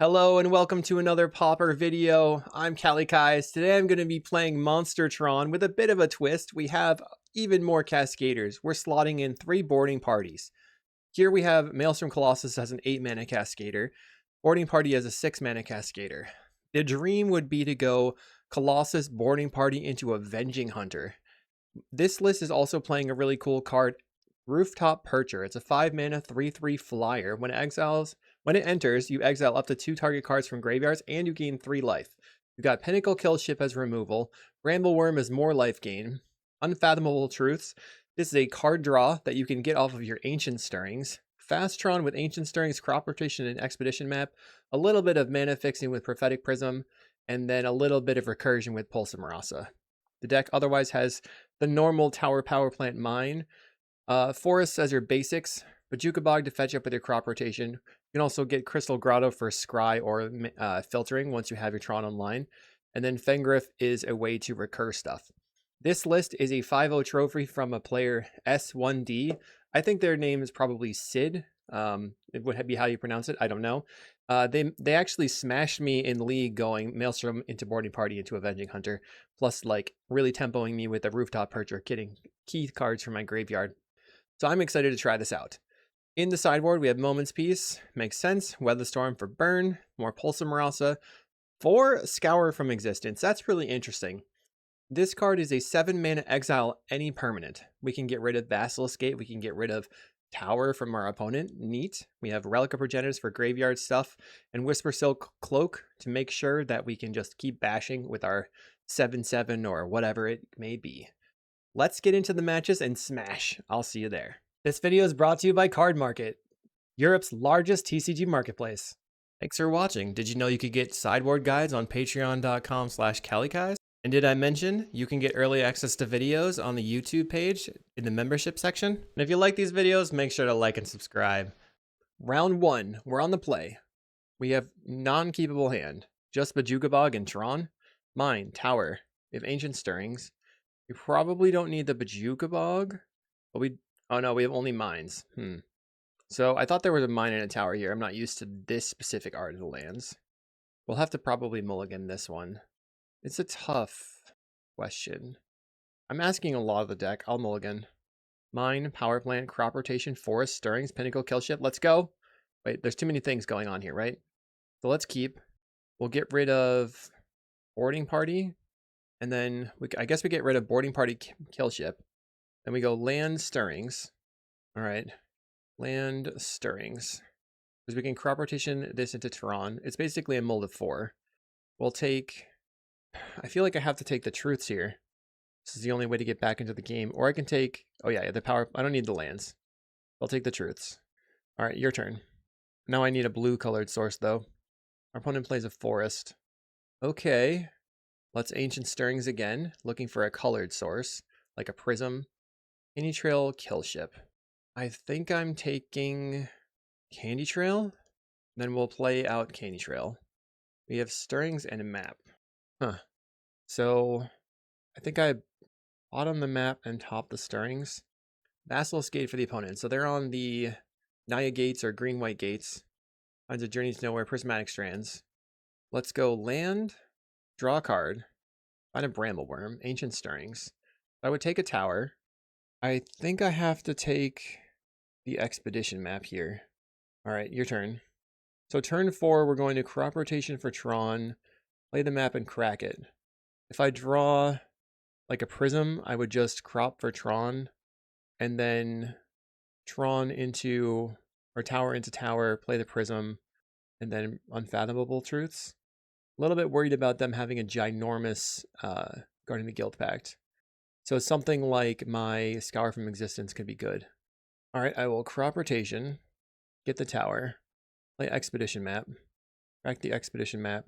Hello and welcome to another Pauper video. I'm Kalikaiz. Today I'm going to be playing Monster Tron with a bit of a twist. We have even more Cascaders. We're slotting in 3 boarding parties. Here we have Maelstrom Colossus as an 8 mana Cascader. Boarding party as a 6 mana Cascader. The dream would be to go Colossus boarding party into Avenging Hunter. This list is also playing a really cool card, Rooftop Percher. It's a 5 mana 3/3 flyer. When it enters, you exile up to 2 target cards from graveyards and you gain 3 life. You've got Pinnacle Killship as removal, Brambleworm as more life gain, Unfathomable Truths. This is a card draw that you can get off of your Ancient Stirrings, Fast Tron with Ancient Stirrings, Crop Rotation, and Expedition Map, a little bit of mana fixing with Prophetic Prism, and then a little bit of recursion with Pauper Monsters. The deck otherwise has the normal Tower Power Plant Mine, Forests as your basics, Bojuka Bog to fetch up with your Crop Rotation. You can also get Crystal Grotto for scry or filtering once you have your Tron online. And then Fengrith is a way to recur stuff. This list is a 5/0 trophy from a player S1D. I think their name is probably Sid. It would be how you pronounce it. I don't know. They actually smashed me in League going Maelstrom into Boarding Party into Avenging Hunter. Plus like really tempoing me with the Rooftop Percher, getting key cards from my graveyard. So I'm excited to try this out. In the sideboard, we have Moment's Peace. Makes sense. Weatherstorm for burn. More Pauper Monsters. 4 Scour from Existence. That's really interesting. This card is a 7 mana exile any permanent. We can get rid of Basilisk Gate. We can get rid of Tower from our opponent. Neat. We have Relic of Progenitors for graveyard stuff. And Whisper Silk Cloak to make sure that we can just keep bashing with our 7/7 or whatever it may be. Let's get into the matches and smash. I'll see you there. This video is brought to you by Card Market, Europe's largest TCG marketplace. Thanks for watching. Did you know you could get sideboard guides on patreon.com/Kalikaiz? And did I mention you can get early access to videos on the YouTube page in the membership section? And if you like these videos, make sure to like and subscribe. Round 1, we're on the play. We have non-keepable hand, just Bojuka Bog and Tron. Mine, Tower. We have Ancient Stirrings. We probably don't need the Bojuka Bog, but oh no, we have only mines. So I thought there was a mine and a tower here. I'm not used to this specific art of the lands. We'll have to probably mulligan this one. It's a tough question. I'm asking a lot of the deck. I'll mulligan. Mine, Power Plant, Crop Rotation, Forest, Stirrings, Pinnacle Killship. Let's go. Wait, there's too many things going on here, right? So let's keep. We'll get rid of Boarding Party. And then I guess we get rid of Boarding Party Killship. Then we go Land Stirrings. All right. Land Stirrings. Because we can Crop Rotation this into Tron. It's basically a mold of 4. We'll take... I feel like I have to take the Truths here. This is the only way to get back into the game. Or I can take... Oh yeah, the power... I don't need the lands. I'll take the Truths. All right, your turn. Now I need a blue colored source though. Our opponent plays a Forest. Okay. Let's Ancient Stirrings again. Looking for a colored source. Like a Prism. Candy Trail, Killship. I think I'm taking Candy Trail. Then we'll play out Candy Trail. We have Stirrings and a map. So I think I bottom the map and top the Stirrings. Basilisk Gate for the opponent. So they're on the Naya Gates or Green-White Gates. Finds a Journey to Nowhere, Prismatic Strands. Let's go land, draw a card, find a Brambleworm, Ancient Stirrings. I would take a tower. I think I have to take the Expedition Map here. All right, your turn. So turn 4, we're going to Crop Rotation for Tron, play the map and crack it. If I draw like a Prism, I would just crop for Tron, and then Tron into, or Tower into Tower, play the Prism, and then Unfathomable Truths. A little bit worried about them having a ginormous Guarding the Guild Pact. So something like my Scour from Existence could be good. All right, I will Crop Rotation, get the Tower, play Expedition Map, crack the Expedition Map.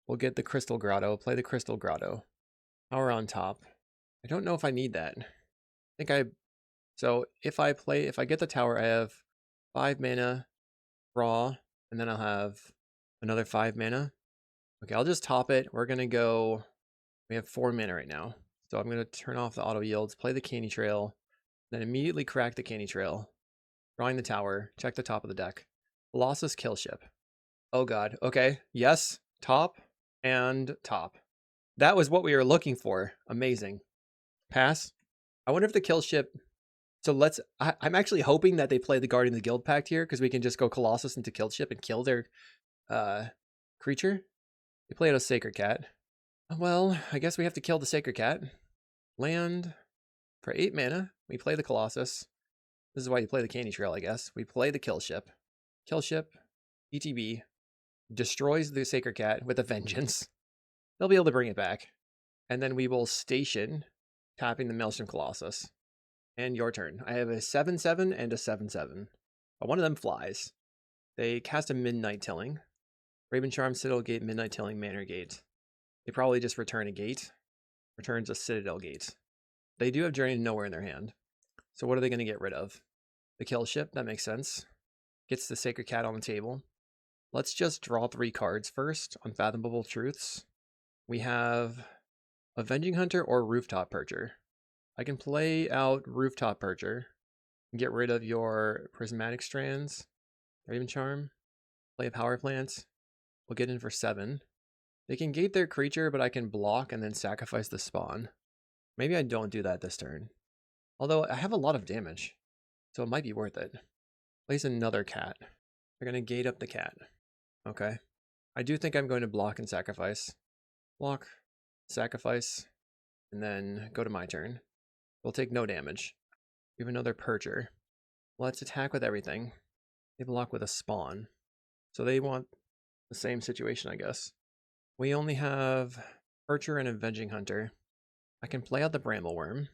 We'll get the Crystal Grotto, play the Crystal Grotto. Tower on top. I don't know if I need that. So if I get the Tower, I have 5 mana, draw, and then I'll have another 5 mana. Okay, I'll just top it. We're gonna go, we have 4 mana right now. So I'm gonna turn off the auto yields, play the Candy Trail, then immediately crack the Candy Trail, drawing the Tower, check the top of the deck. Colossus Killship. Oh god. Okay. Yes. Top and top. That was what we were looking for. Amazing. Pass. I wonder if the kill ship. So I'm actually hoping that they play the Guardian of the Guild Pact here because we can just go Colossus into kill ship and kill their uh, creature. They played a Sacred Cat. Well, I guess we have to kill the Sacred Cat. Land for 8 mana. We play the Colossus. This is why you play the Candy Trail, I guess. We play the kill ship. Kill ship. ETB. Destroys the Sacred Cat with a vengeance. They'll be able to bring it back. And then we will station, tapping the Maelstrom Colossus. And your turn. I have a 7/7 and a 7/7. But one of them flies. They cast a Midnight Tilling. Raven Charm, Citadel Gate, Midnight Tilling, Manor Gate. They probably just return a gate. Returns a Citadel Gate. They do have Journey to Nowhere in their hand. So what are they going to get rid of? The kill ship, that makes sense. Gets the Sacred Cat on the table. Let's just draw 3 cards first. Unfathomable Truths. We have Avenging Hunter or Rooftop Percher. I can play out Rooftop Percher and get rid of your Prismatic Strands. Raven Charm. Play a Power Plant. We'll get in for 7. They can gate their creature, but I can block and then sacrifice the spawn. Maybe I don't do that this turn. Although I have a lot of damage, so it might be worth it. Place another cat. They're going to gate up the cat. Okay. I do think I'm going to block and sacrifice. Block, sacrifice, and then go to my turn. We'll take no damage. We have another Percher. Let's attack with everything. They block with a spawn. So they want the same situation, I guess. We only have Percher and Avenging Hunter. I can play out the Brambleworm.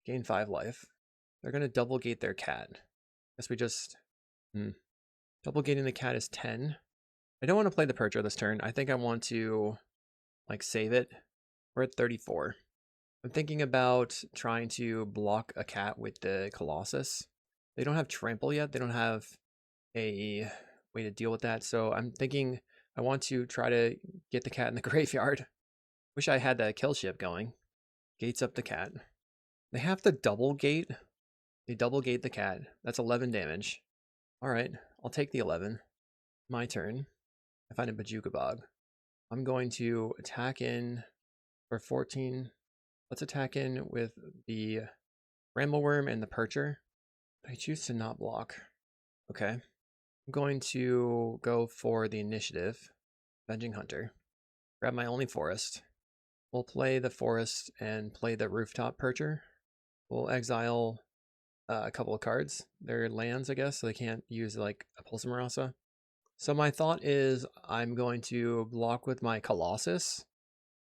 Gain 5 life. They're going to double gate their cat. Guess we just... Double gating the cat is 10. I don't want to play the Percher this turn. I think I want to, like, save it. We're at 34. I'm thinking about trying to block a cat with the Colossus. They don't have Trample yet. They don't have a way to deal with that. So I'm thinking I want to try to get the cat in the graveyard. Wish I had that kill ship going. Gates up the cat. They have to double gate. They double gate the cat. That's 11 damage. Alright, I'll take the 11. My turn. I find a Bajuka Bog. I'm going to attack in for 14. Let's attack in with the Brambleworm and the Percher. I choose to not block. Okay. I'm going to go for the initiative. Avenging Hunter. Grab my only forest. We'll play the forest and play the Rooftop Percher. We'll exile a couple of cards. They're lands, I guess, so they can't use like a Pulsamarasa. So my thought is I'm going to block with my Colossus,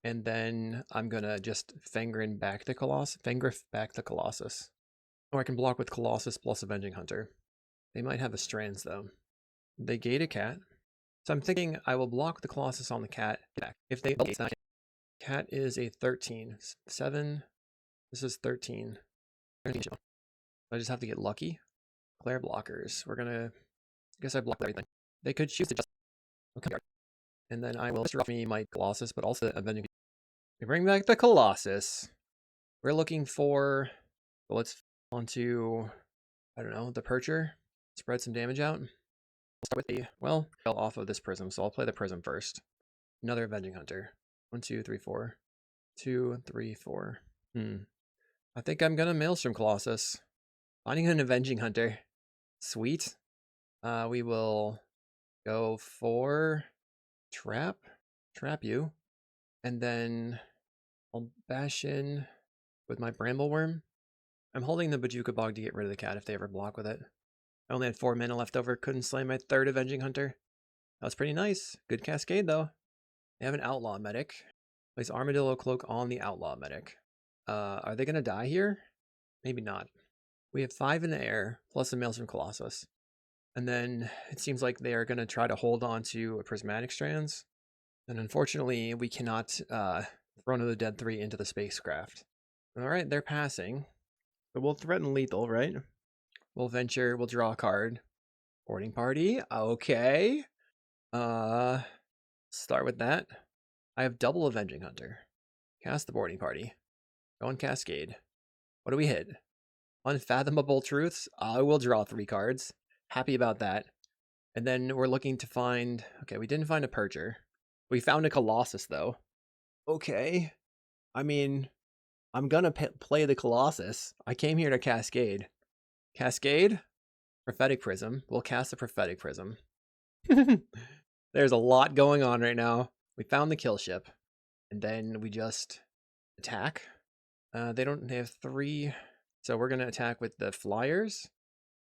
and then I'm gonna just Fengrith back the Colossus. Or I can block with Colossus plus Avenging Hunter. They might have a Strands though. They gate a cat. So I'm thinking I will block the Colossus on the cat. If they cat is a 13. 7. This is 13. I just have to get lucky. Glare blockers. We're gonna... I guess I block everything. They could choose to just... Okay. And then I will drop me my Colossus, but also Avenging. We bring back the Colossus. We're looking for... Well, let's onto... I don't know, the Percher. Spread some damage out. I'll start with the... Well, off of this Prism, so I'll play the Prism first. Another Avenging Hunter. 1, 2, 3, 4. 2, 3, 4. I think I'm gonna Maelstrom Colossus. Finding an Avenging Hunter. Sweet. We will go for Trap you. And then I'll bash in with my Brambleworm. I'm holding the Bajuka Bog to get rid of the cat if they ever block with it. I only had 4 mana left over. Couldn't slay my 3rd Avenging Hunter. That was pretty nice. Good Cascade though. They have an Outlaw Medic. Place Armadillo Cloak on the Outlaw Medic. Are they gonna die here? Maybe not. We have 5 in the air, plus a Maelstrom Colossus. And then it seems like they are going to try to hold on to a Prismatic Strands. And unfortunately, we cannot Throne of the Dead 3 into the spacecraft. Alright, they're passing. But we'll threaten lethal, right? We'll venture, we'll draw a card. Boarding party, okay. Start with that. I have double Avenging Hunter. Cast the boarding party. Go on Cascade. What do we hit? Unfathomable Truths. I will draw 3 cards. Happy about that. And then we're looking to find, okay, we didn't find a Percher. We found a Colossus though. Okay. I mean, I'm gonna play the Colossus. I came here to Cascade. Cascade? Prophetic Prism. We'll cast a Prophetic Prism. There's a lot going on right now. We found the kill ship. And then we just attack. They have 3. So we're going to attack with the flyers.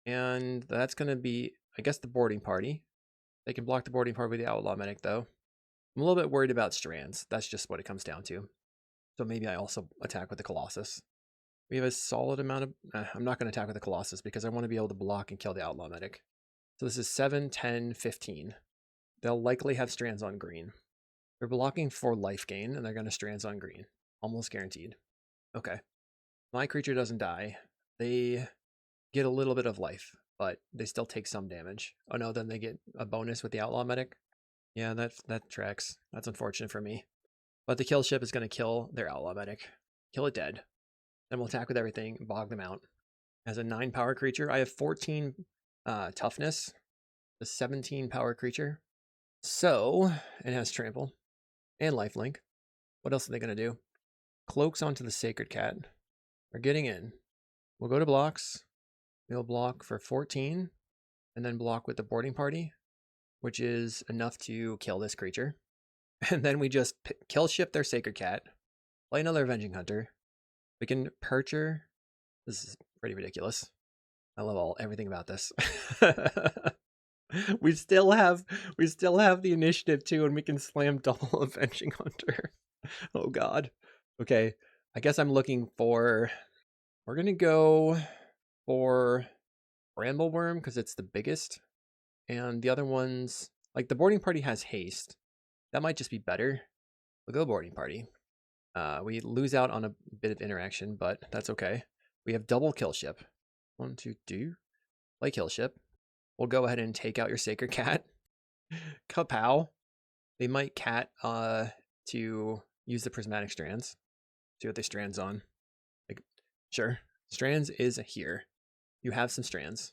And that's going to be, I guess, the boarding party. They can block the boarding party with the outlaw medic, though. I'm a little bit worried about strands. That's just what it comes down to. So maybe I also attack with the Colossus. We have a solid amount of... I'm not going to attack with the Colossus because I want to be able to block and kill the outlaw medic. So this is 7, 10, 15. They'll likely have strands on green. They're blocking for life gain, and they're going to strands on green. Almost guaranteed. Okay. My creature doesn't die. They get a little bit of life, but they still take some damage. Oh no, then they get a bonus with the outlaw medic. Yeah, that tracks. That's unfortunate for me. But the kill ship is going to kill their outlaw medic. Kill it dead. Then we'll attack with everything, bog them out. As a 9 power creature, I have 14 toughness. The 17 power creature. So, it has trample and lifelink. What else are they going to do? Cloaks onto the Sacred Cat. They're getting in. We'll go to blocks. We'll block for 14 and then block with the boarding party, which is enough to kill this creature. And then we just kill ship their Sacred Cat, play another Avenging Hunter. We can Percher. This is pretty ridiculous. I love everything about this. We still have the initiative too, and we can slam double Avenging Hunter. Oh god. Okay. I guess I'm looking for... We're gonna go for Brambleworm because it's the biggest. And the other ones, like the boarding party has haste. That might just be better. We'll go boarding party. We lose out on a bit of interaction, but that's okay. We have double kill ship. 1, 2, 2. Play kill ship. We'll go ahead and take out your Sacred Cat. Kapow. They might cat to use the prismatic strands. See what they strands on. Like, sure. Strands is here. You have some strands.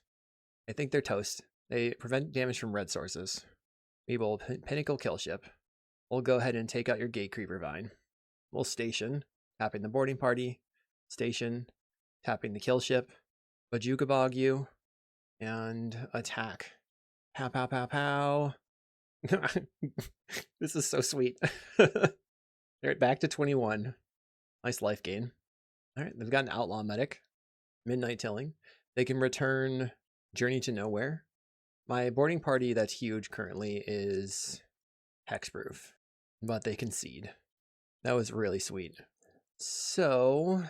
I think they're toast. They prevent damage from red sources. We will Pinnacle kill ship. We'll go ahead and take out your Gate Creeper Vine. We'll station, tapping the boarding party. Station, tapping the kill ship. Bajuka Bog you. And attack. Pow, pow, pow, pow. This is so sweet. They're back to 21. Nice life gain. All right, they've got an outlaw medic. Midnight Tilling. They can return Journey to Nowhere. My boarding party that's huge currently is hexproof, but they concede. That was really sweet. So,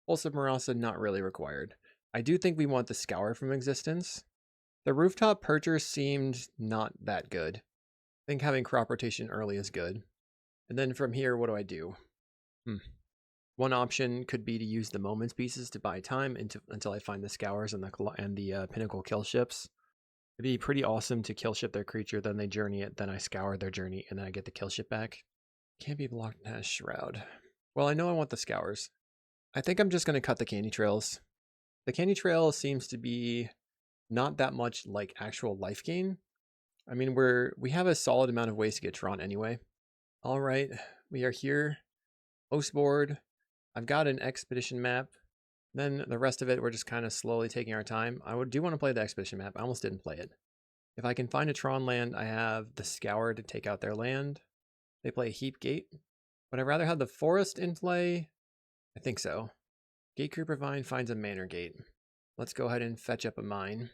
Pulse of Marasa not really required. I do think we want the Scour from existence. The Rooftop Percher seemed not that good. I think having crop rotation early is good. And then from here, what do? One option could be to use the Moments pieces to buy time until I find the Scours and the Pinnacle kill ships. It'd be pretty awesome to kill ship their creature, then they journey it, then I scour their journey, and then I get the kill ship back. Can't be blocked as Shroud. Well, I know I want the Scours. I think I'm just going to cut the Candy Trails. The Candy Trail seems to be not that much like actual life gain. I mean, we have a solid amount of ways to get Tron anyway. All right, we are here. Host board. I've got an expedition map. Then the rest of it, we're just kind of slowly taking our time. I do want to play the expedition map. I almost didn't play it. If I can find a Tron land, I have the Scour to take out their land. They play Heap Gate. Would I rather have the Forest in play? I think so. Gate Creeper Vine finds a Manor Gate. Let's go ahead and fetch up a mine.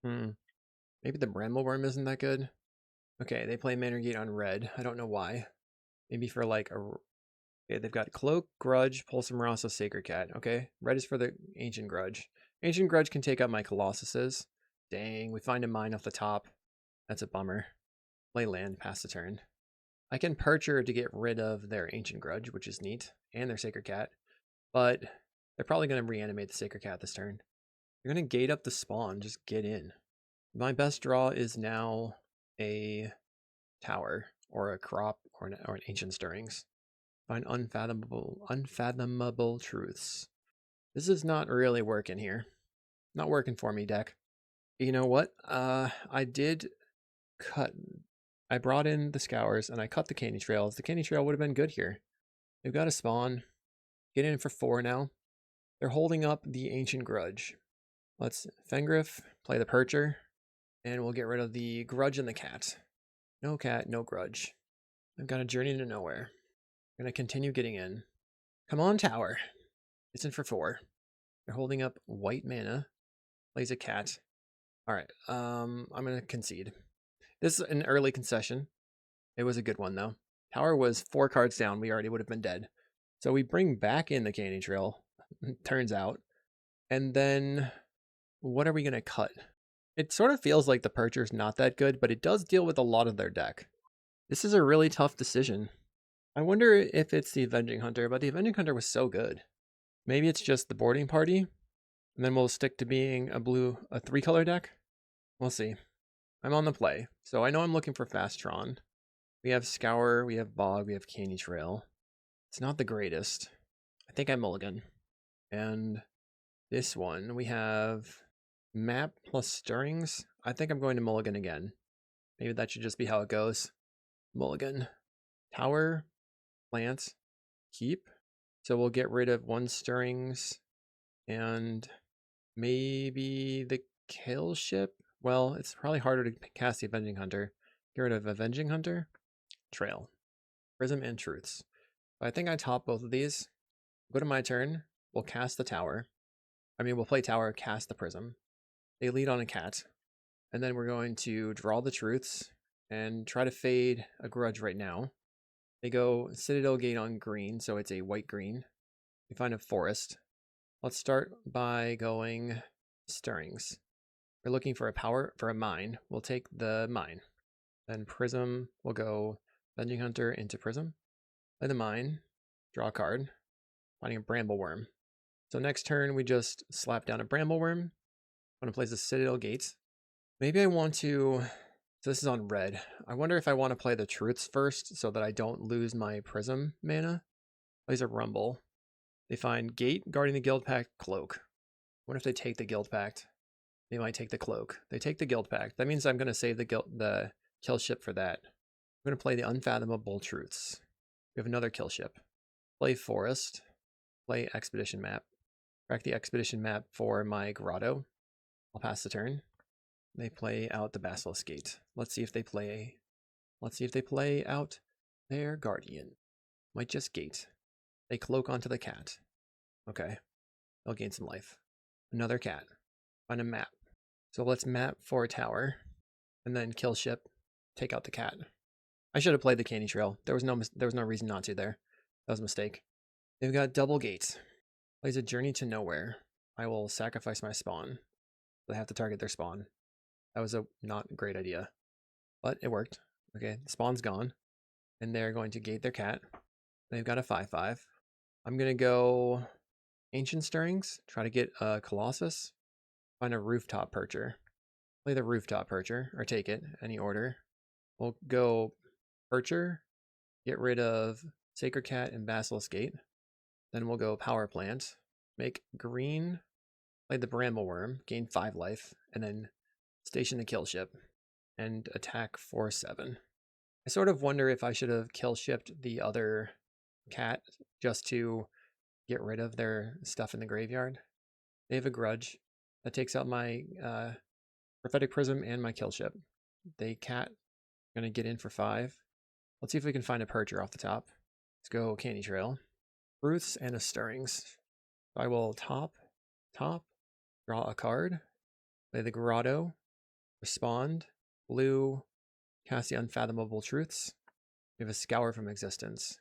Maybe the Brambleworm isn't that good. Okay, they play Manor Gate on red. I don't know why. Maybe for like a... Okay, they've got Cloak, Grudge, Pulse of Marasa, Sacred Cat. Okay, red is for the Ancient Grudge. Ancient Grudge can take out my Colossuses. Dang, we find a mine off the top. That's a bummer. Play land, pass the turn. I can Percher to get rid of their Ancient Grudge, which is neat, and their Sacred Cat. But they're probably going to reanimate the Sacred Cat this turn. They're going to gate up the spawn, just get in. My best draw is now a tower, or a crop, or an Ancient Stirrings. Find unfathomable truths. This is not really working here. Not working for me, deck. You know what? I did cut. I brought in the scours and I cut the candy trails. The candy trail would have been good here. They've got a spawn. Get in for 4 now. They're holding up the Ancient Grudge. Let's Fengriff, play the Percher, and we'll get rid of the Grudge and the cat. No cat, no grudge. I've got a Journey to Nowhere. I'm going to continue getting in. Come on, Tower. It's in for 4. They're holding up white mana. Plays a cat. Alright, I'm going to concede. This is an early concession. It was a good one, though. Tower was 4 cards down. We already would have been dead. So we bring back in the Candy Trail, turns out. And then what are we going to cut? It sort of feels like the Percher's not that good, but it does deal with a lot of their deck. This is a really tough decision. I wonder if it's the Avenging Hunter, but the Avenging Hunter was so good. Maybe it's just the boarding party, and then we'll stick to being a 3-color deck. We'll see. I'm on the play, so I know I'm looking for fast Tron. We have Scour, we have Bog, we have Candy Trail. It's not the greatest. I think I mulligan. And this one, we have Map plus Stirrings. I think I'm going to mulligan again. Maybe that should just be how it goes. Mulligan. Tower, plant, keep. So we'll get rid of 1 Stirrings and maybe the Kill Ship. Well, it's probably harder to cast the Avenging Hunter. Get rid of Avenging Hunter. Trail. Prism and Truths. I think I top both of these. Go to my turn. We'll cast the Tower. We'll play Tower, cast the Prism. They lead on a cat. And then we're going to draw the Truths and try to fade a Grudge right now. They go Citadel Gate on green, so it's a white-green. We find a forest. Let's start by going Stirrings. We're looking for a mine. We'll take the mine. Then Prism, we'll go Avenging Hunter into Prism. Play the mine, draw a card, finding a Brambleworm. So next turn we just slap down a Brambleworm. I'm going to place a Citadel Gate. Maybe I want to, so this is on red. I wonder if I want to play the Truths first so that I don't lose my Prism mana. Plays a Rumble. They find Gate, Guarding the Guild Pact, Cloak. What if they take the Guild Pact? They might take the Cloak. They take the Guild Pact. That means I'm going to save the Kill Ship for that. I'm going to play the Unfathomable Truths. We have another Kill Ship. Play Forest. Play Expedition Map. Crack the Expedition Map for my Grotto. I'll pass the turn. They play out the Basilisk Gate. Let's see if they play out their Guardian. Might just Gate. They cloak onto the cat. Okay. They'll gain some life. Another cat. Find a map. So let's map for a tower. And then Kill Ship. Take out the cat. I should have played the Candy Trail. There was no reason not to there. That was a mistake. They've got double Gates. Plays a Journey to Nowhere. I will sacrifice my spawn. They have to target their spawn. That was a not great idea. But it worked. Okay, the spawn's gone. And they're going to gate their cat. They've got a 5/5. I'm going to go Ancient Stirrings. Try to get a Colossus. Find a Rooftop Percher. Play the Rooftop Percher. Or take it. Any order. We'll go Percher. Get rid of Sacred Cat and Basilisk Gate. Then we'll go Power Plant. Make green. Play the Brambleworm. Gain 5 life. And then station the Kill Ship. And attack for 7. I sort of wonder if I should have Kill Shipped the other cat just to get rid of their stuff in the graveyard. They have a Grudge. That takes out my Prophetic Prism and my Kill Ship. They cat. Gonna get in for 5. Let's see if we can find a Percher off the top. Let's go Candy Trail. Truths and a Stirrings. I will top, draw a card, play the Grotto, respond, blue, cast the Unfathomable Truths. We have a Scour from Existence.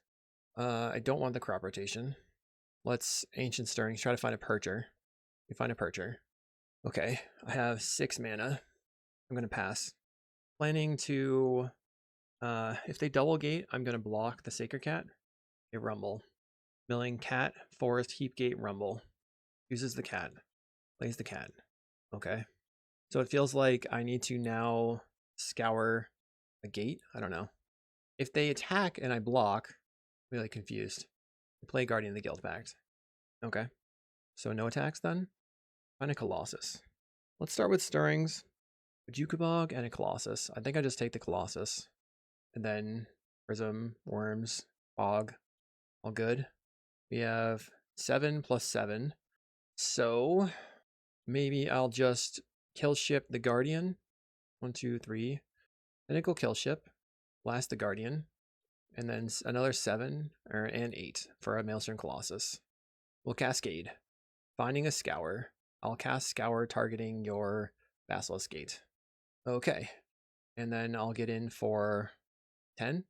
I don't want the crop rotation. Let's Ancient Stirrings, try to find a Percher. We find a Percher. Okay, I have 6 mana. I'm gonna pass. Planning to, if they double gate, I'm gonna block the Sacred Cat. A Rumble. Milling cat, forest, heap gate, rumble. Uses the cat. Plays the cat. Okay. So it feels like I need to now scour a gate. I don't know. If they attack and I block, I'm really confused. I play Guardian of the Guild Pact. Okay. So no attacks then? Find a Colossus. Let's start with stirrings. A Jukabog and a Colossus. I think I just take the Colossus. And then Prism, Worms, Bog. All good. We have 7 plus 7. So maybe I'll just kill ship the Guardian. 1, 2, 3. Pinnacle kill ship. Blast the Guardian. And then another 7 and 8 for a Maelstrom Colossus. We'll Cascade. Finding a Scour. I'll cast Scour targeting your Basilisk Gate. Okay. And then I'll get in for 10.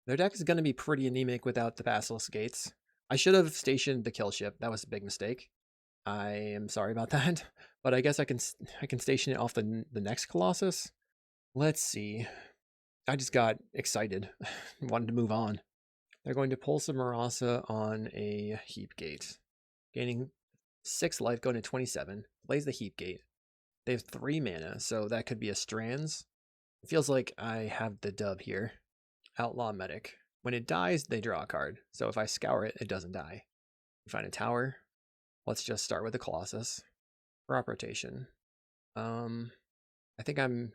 Their deck is going to be pretty anemic without the Basilisk Gates. I should have stationed the kill ship. That was a big mistake. I am sorry about that. But I guess I can station it off the next Colossus. Let's see. I just got excited. Wanted to move on. They're going to Pulse of Marasa on a Heap Gate. Gaining 6 life, going to 27. Plays the Heap Gate. They have 3 mana, so that could be a Strands. It feels like I have the dub here. Outlaw Medic. When it dies, they draw a card. So if I scour it, it doesn't die. We find a tower. Let's just start with the Colossus. Crop rotation. I think I'm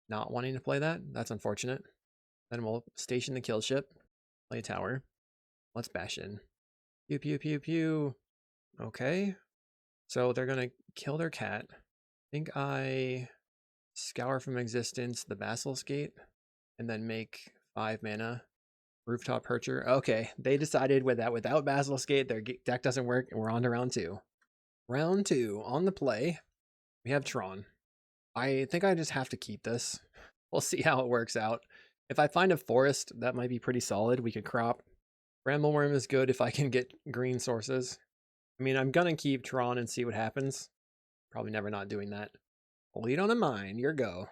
not wanting to play that. That's unfortunate. Then we'll station the kill ship. Play a tower. Let's bash in. Pew pew pew pew. Okay. So they're gonna kill their cat. I think I scour from existence the Basilisk Gate and then make 5 mana Rooftop Percher. Okay, they decided with that without Basilisk Gate, their deck doesn't work, and we're on to round 2. Round 2 on the play. We have Tron. I think I just have to keep this. We'll see how it works out. If I find a forest, that might be pretty solid. We could crop. Brambleworm is good if I can get green sources. I mean, I'm gonna keep Tron and see what happens. Probably never not doing that. Lead on a mine, your go.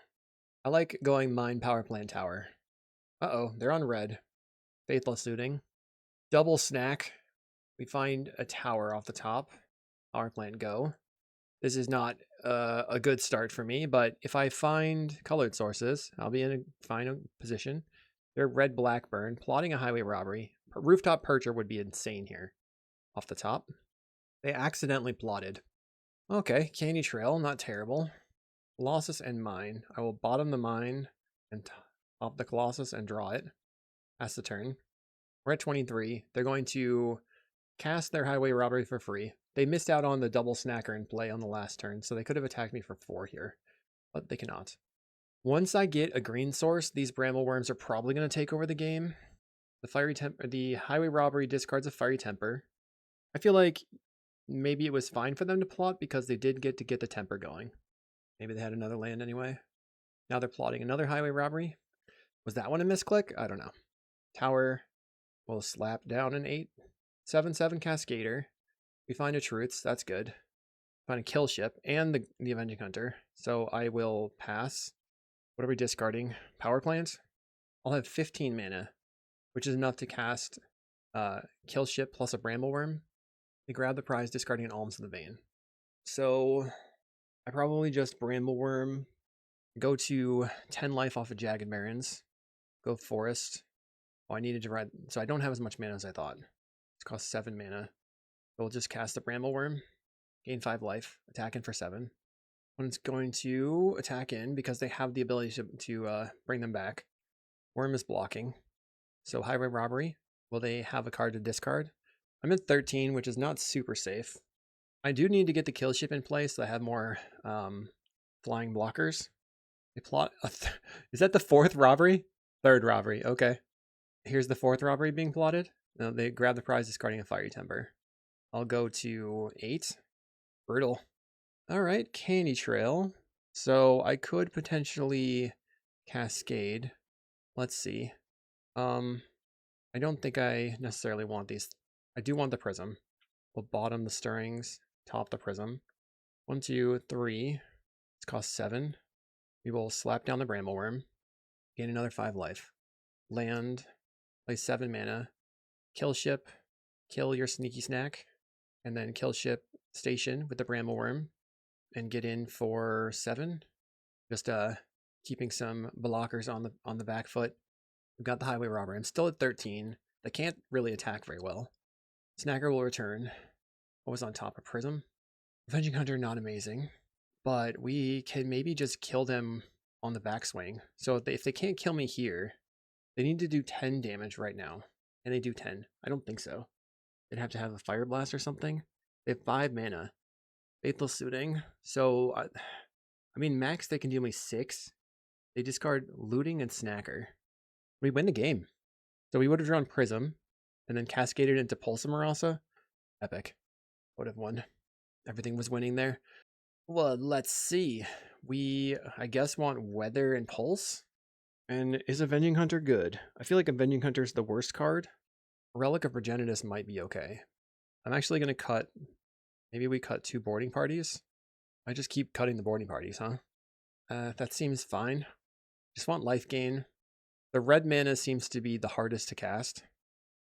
I like going mine power plant tower. Uh-oh, they're on red. Faithless Looting. Double snack. We find a tower off the top. Power plant go. This is not a good start for me, but if I find colored sources, I'll be in a fine position. They're red Blackburn, plotting a highway robbery. Rooftop Percher would be insane here. Off the top. They accidentally plotted. Okay, Candy Trail, not terrible. Colossus and mine. I will bottom the mine and top the Colossus and draw it. Pass the turn. We're at 23. They're going to cast their highway robbery for free. They missed out on the double snacker in play on the last turn, so they could have attacked me for 4 here, but they cannot. Once I get a green source, these Brambleworms are probably going to take over the game. The highway robbery discards a fiery temper. I feel like maybe it was fine for them to plot because they did get the temper going. Maybe they had another land anyway. Now they're plotting another highway robbery. Was that one a misclick? I don't know. Tower will slap down an 8. 7/7 Cascader. We find a Truths. That's good. Find a kill ship and the Avenging Hunter. So I will pass. What are we discarding? Power plant? I'll have 15 mana, which is enough to cast kill ship plus a Brambleworm. They grab the prize, discarding an Alms of the Vein. So I probably just Brambleworm, go to 10 life off of Jagged Barrens, go Forest. Oh, I needed to ride, so I don't have as much mana as I thought. It's cost 7 mana. We'll just cast the Brambleworm, gain 5 life, attack in for 7. When it's going to attack in because they have the ability to bring them back. Worm is blocking. So highway robbery. Will they have a card to discard? I'm at 13, which is not super safe. I do need to get the kill ship in place so I have more flying blockers. They plot. Is that the 4th robbery? 3rd robbery. Okay. Here's the 4th robbery being plotted. No, they grab the prize, discarding a fiery temper. I'll go to 8. Brutal. All right, Candy Trail. So I could potentially Cascade. Let's see. I don't think I necessarily want these. I do want the Prism. We'll bottom the Stirrings, top the Prism. 1, 2, 3. It's cost 7. We will slap down the Brambleworm. Gain another 5 life. Land. Play 7 mana. Kill ship. Kill your sneaky snack. And then kill ship station with the Brambleworm. And get in for 7. Just keeping some blockers on the back foot. We've got the highway robber. I'm still at 13. They can't really attack very well. Snacker will return. What was on top of Prism? Avenging Hunter, not amazing. but we can maybe just kill them on the backswing. So if they can't kill me here, they need to do 10 damage right now. And they do 10. I don't think so. They'd have to have a Fire Blast or something. They have 5 mana. Faithless Suiting. So, I mean, max they can deal me 6. They discard Looting and Snacker. We win the game. So we would have drawn Prism, and then cascaded into Pulse of Marasa. Epic. Would have won. Everything was winning there. Well, let's see. We, I guess, want Weather and Pulse. And is Avenging Hunter good? I feel like Avenging Hunter is the worst card. Relic of Progenitus might be okay. I'm actually going to cut, maybe we cut 2 boarding parties. I just keep cutting the boarding parties, huh? That seems fine. Just want life gain. The red mana seems to be the hardest to cast.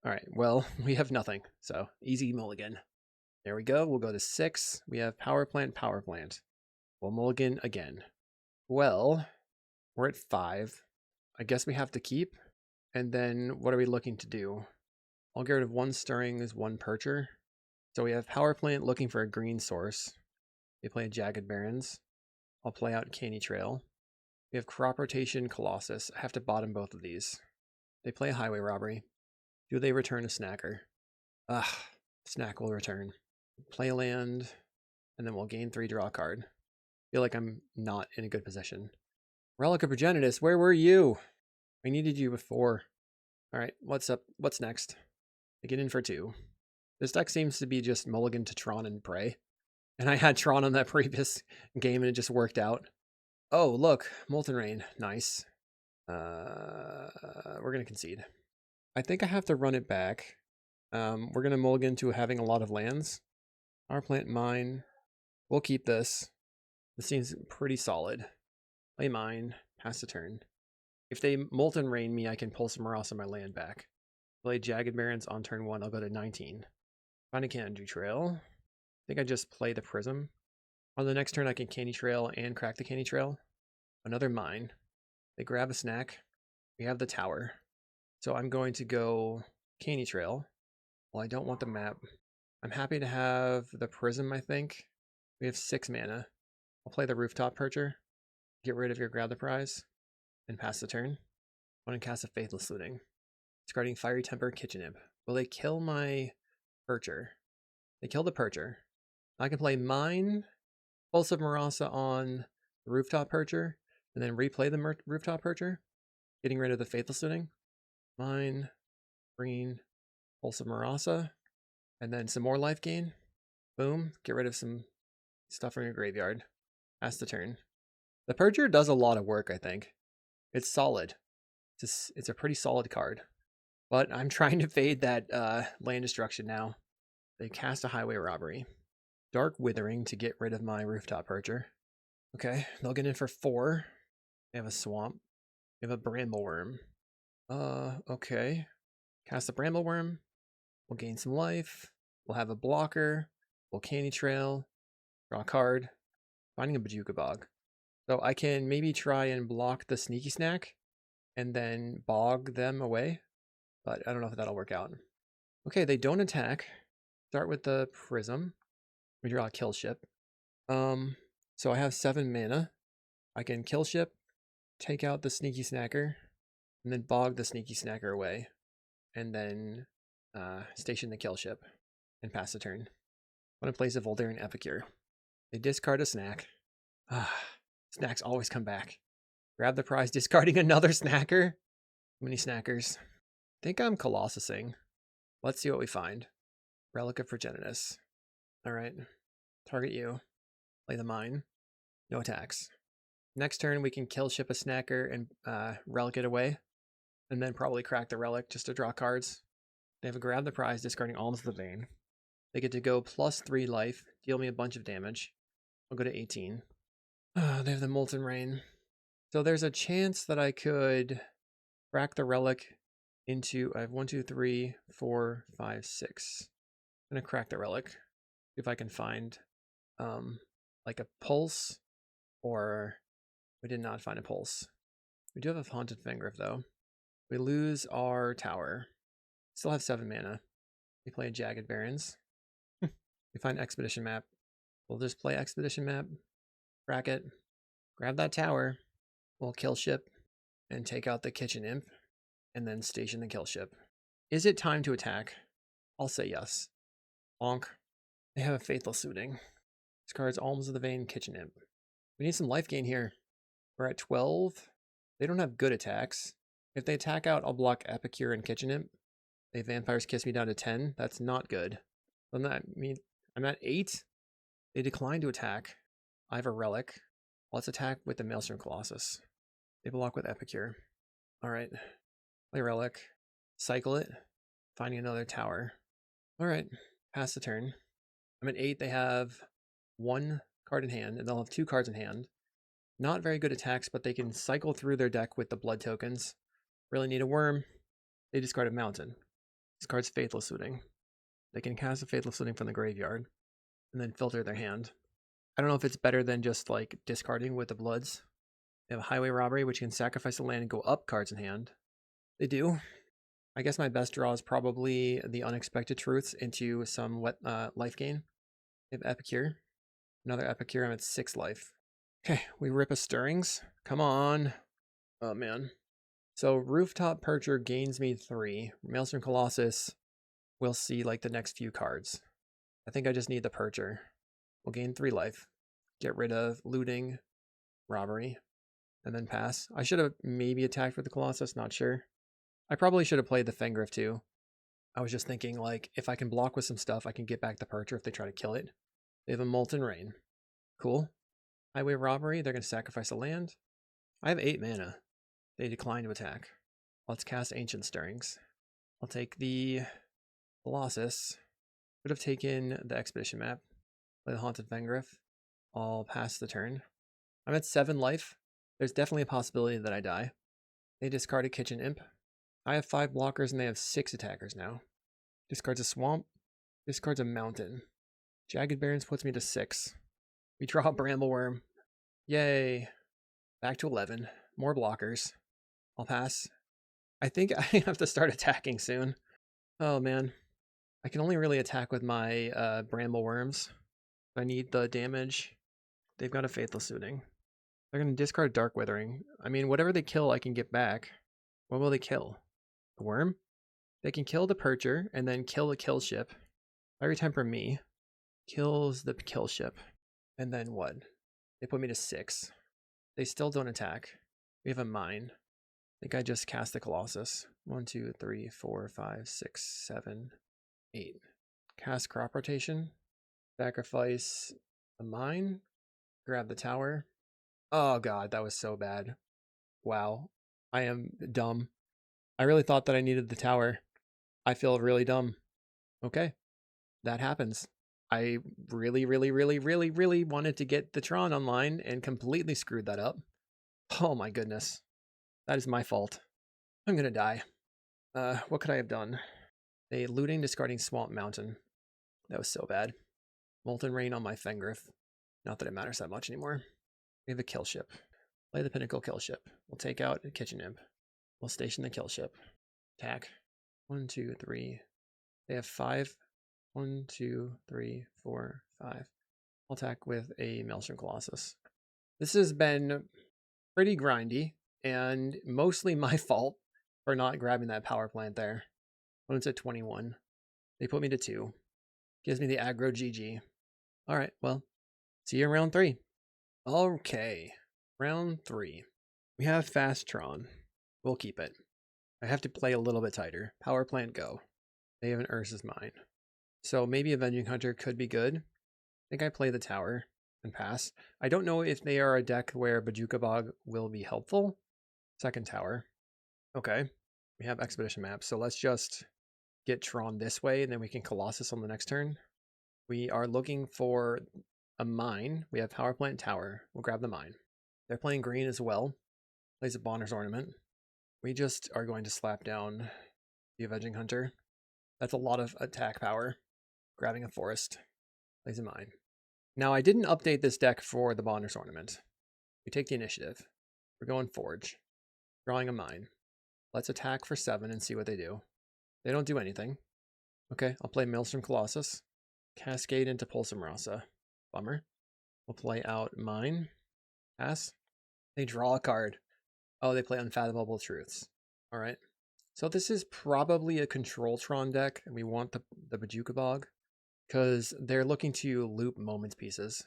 Alright, well, we have nothing, so easy mulligan. There we go, we'll go to 6. We have Power Plant, Power Plant. We'll mulligan again. Well, we're at 5. I guess we have to keep. And then what are we looking to do? I'll get rid of 1 Stirrings, 1 Percher. So we have Power Plant looking for a green source. We play Jagged Barrens. I'll play out Canny Trail. We have Crop Rotation, Colossus. I have to bottom both of these. They play a Highway Robbery. Do they return a Snacker? Snack will return. Play a land, and then we'll gain 3, draw a card. Feel like I'm not in a good position. Relic of Progenitus, where were you? I needed you before. Alright, what's up? What's next? I get in for 2. This deck seems to be just mulligan to Tron and Prey. And I had Tron on that previous game and it just worked out. Oh, look, Molten Rain. Nice. We're going to concede. I think I have to run it back. We're going to mulligan to having a lot of lands. Power Plant, mine. We'll keep this. This seems pretty solid. Play mine. Pass the turn. If they Molten Rain me, I can pull some Marasa my land back. Play Jagged Barrens on turn 1. I'll go to 19. Find a Candy Trail. I think I just play the Prism. On the next turn, I can Candy Trail and crack the Candy Trail. Another mine. They grab a snack. We have the tower. So I'm going to go Candy Trail. Well, I don't want the map. I'm happy to have the Prism, I think. We have 6 mana. I'll play the Rooftop Percher. Get rid of your Grab the Prize. And pass the turn. I want to cast a Faithless Looting. Discarding Fiery Temper, Kitchen Imp. Will they kill my Percher? They kill the Percher. I can play mine, Pulse of Marasa on the Rooftop Percher, and then replay the Rooftop Percher, getting rid of the Faithless Looting. Mine, green, Pulse of Marasa, and then some more life gain. Boom, get rid of some stuff from your graveyard. Pass the turn. The Percher does a lot of work, I think. It's solid. It's a pretty solid card. But I'm trying to fade that land destruction now. They cast a Highway Robbery. Dark Withering to get rid of my Rooftop Percher. Okay, they'll get in for 4. They have a Swamp. They have a Brambleworm. Okay. Cast the Brambleworm. We'll gain some life. We'll have a blocker. We'll Candy Trail. Draw a card. Finding a Bajuka Bog. So I can maybe try and block the Sneaky Snack and then bog them away. But I don't know if that'll work out. Okay, they don't attack. Start with the Prism. We draw a Kill Ship. So I have 7 mana. I can Kill Ship, take out the Sneaky Snacker, and then bog the Sneaky Snacker away. And then station the Kill Ship and pass the turn. I'm going to place a Voldaren Epicure. They discard a snack. Snacks always come back. Grab the prize, discarding another snacker. Too many snackers. I think I'm Colossusing. Let's see what we find. Relic of Progenitus. Alright. Target you. Play the mine. No attacks. Next turn we can kill ship a snacker and relic it away. And then probably crack the relic just to draw cards. They have a grab the prize, discarding Alms of the Vein. They get to go +3 life, deal me a bunch of damage. I'll go to 18. They have the Molten Rain. So there's a chance that I could crack the relic into, I have 1, 2, 3, 4, 5, 6. I'm gonna crack the relic. See if I can find like a pulse, or we did not find a pulse. We do have a Haunted Fangriff though. We lose our tower. Still have 7 mana. We play Jagged Barrens. We find Expedition Map. We'll just play Expedition Map. Bracket. Grab that tower. We'll kill ship and take out the kitchen imp and then station the kill ship. Is it time to attack? I'll say yes. Bonk. They have a faithful suiting. Discards Alms of the Vein, kitchen imp. We need some life gain here. We're at 12. They don't have good attacks. If they attack out, I'll block Epicure and kitchen imp. They Vampires Kiss me down to 10. That's not good. I'm at 8. They decline to attack. I have a relic. Let's attack with the Maelstrom Colossus. They block with Epicure. Alright. Play relic. Cycle it. Finding another tower. Alright. Pass the turn. I'm at 8. They have 1 card in hand, and they'll have 2 cards in hand. Not very good attacks, but they can cycle through their deck with the blood tokens. Really need a worm. They discard a mountain. Discards Faithless Looting. They can cast a Faithless Looting from the graveyard, and then filter their hand. I don't know if it's better than just like discarding with the bloods. They have a Highway Robbery, which can sacrifice a land and go up cards in hand. They do. I guess my best draw is probably the Unexpected Truths into some life gain. They have Epicure. Another Epicure. I'm at 6 life. Okay, we rip a Stirrings. Come on. Oh, man. So Rooftop Percher gains me 3. Maelstrom Colossus, we'll see like the next few cards. I think I just need the Percher. We'll gain 3 life. Get rid of Looting, Robbery, and then pass. I should have maybe attacked with the Colossus, not sure. I probably should have played the Fengriff too. I was just thinking, like, if I can block with some stuff, I can get back the Percher if they try to kill it. They have a Molten Rain. Cool. Highway Robbery, they're going to sacrifice a land. I have 8 mana. They decline to attack. Let's cast Ancient Stirrings. I'll take the Colossus. Could have taken the Expedition map. Play the Haunted Fengriff. I'll pass the turn. I'm at 7 life. There's definitely a possibility that I die. They discard a Kitchen Imp. I have 5 blockers and they have 6 attackers now. Discards a Swamp. Discards a Mountain. Jagged Barrens puts me to 6. We draw a Brambleworm. Yay. Back to 11. More blockers. I'll pass. I think I have to start attacking soon. Oh man. I can only really attack with my Brambleworms. I need the damage. They've got a Faithless Suiting. They're going to discard Dark Withering. I mean, whatever they kill, I can get back. What will they kill? The worm? They can kill the Percher and then kill the kill ship. Every time for me. Kills the kill ship. And then what? They put me to 6. They still don't attack. We have a mine. I think I just cast the Colossus. 1, 2, 3, 4, 5, 6, 7, 8. Cast Crop Rotation. Sacrifice a mine. Grab the tower. Oh god, that was so bad. Wow. I am dumb. I really thought that I needed the tower. I feel really dumb. Okay. That happens. I really wanted to get the Tron online and completely screwed that up. Oh my goodness. That is my fault. I'm gonna die. What could I have done? A Looting, discarding Swamp Mountain. That was so bad. Molten Rain on my Fengriff. Not that it matters that much anymore. We have a kill ship. Play the Pinnacle kill ship. We'll take out a Kitchen Imp. We'll station the kill ship. Attack. 1, 2, 3. They have 5. 1, 2, 3, 4, 5. I'll attack with a Maelstrom Colossus. This has been pretty grindy and mostly my fault for not grabbing that power plant there. When it's at 21. They put me to 2. Gives me the aggro GG. Alright, well, see you in round 3. Okay, round 3. We have Fast Tron. We'll keep it. I have to play a little bit tighter. Power plant go. They have an Urza's Mine. So maybe Avenging Hunter could be good. I think I play the tower and pass. I don't know if they are a deck where Bojuka Bog will be helpful. Second tower. Okay. We have Expedition Map. So let's just get Tron this way and then we can Colossus on the next turn. We are looking for a mine. We have Power Plant Tower. We'll grab the mine. They're playing green as well. Plays a Bonner's Ornament. We just are going to slap down the Avenging Hunter. That's a lot of attack power. Grabbing a forest. Plays a mine. Now, I didn't update this deck for the Bonner's Ornament. We take the initiative. We're going Forge. Drawing a mine. Let's attack for 7 and see what they do. They don't do anything. Okay, I'll play Maelstrom Colossus. Cascade into Pulsum Rasa. Bummer. We'll play out mine. Pass. They draw a card. Oh, they play Unfathomable Truths. All right. So this is probably a Control Tron deck, and we want the Bajuka Bog because they're looking to loop Moments pieces.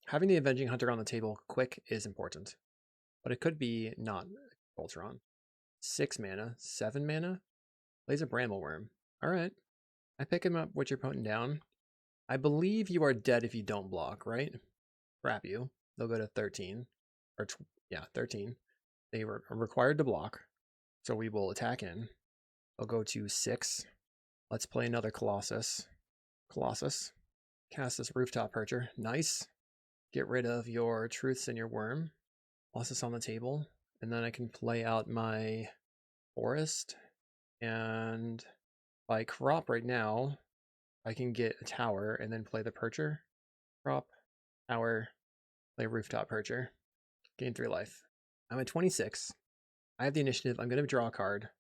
Having the Avenging Hunter on the table quick is important, but it could be not Control Tron. 6 mana, 7 mana, plays a Brambleworm. All right. I pick him up with your opponent down. I believe you are dead if you don't block, right? Crap you. They'll go to 13. Or, yeah, 13. They are required to block. So we will attack in. They'll go to 6. Let's play another Colossus. Colossus. Cast this Rooftop Percher. Nice. Get rid of your Truths and your Worm. Toss this on the table. And then I can play out my Forest. And if I crop right now, I can get a tower and then play the Percher. Crop, tower, play Rooftop Percher. Gain 3 life. I'm at 26. I have the initiative. I'm going to draw a card.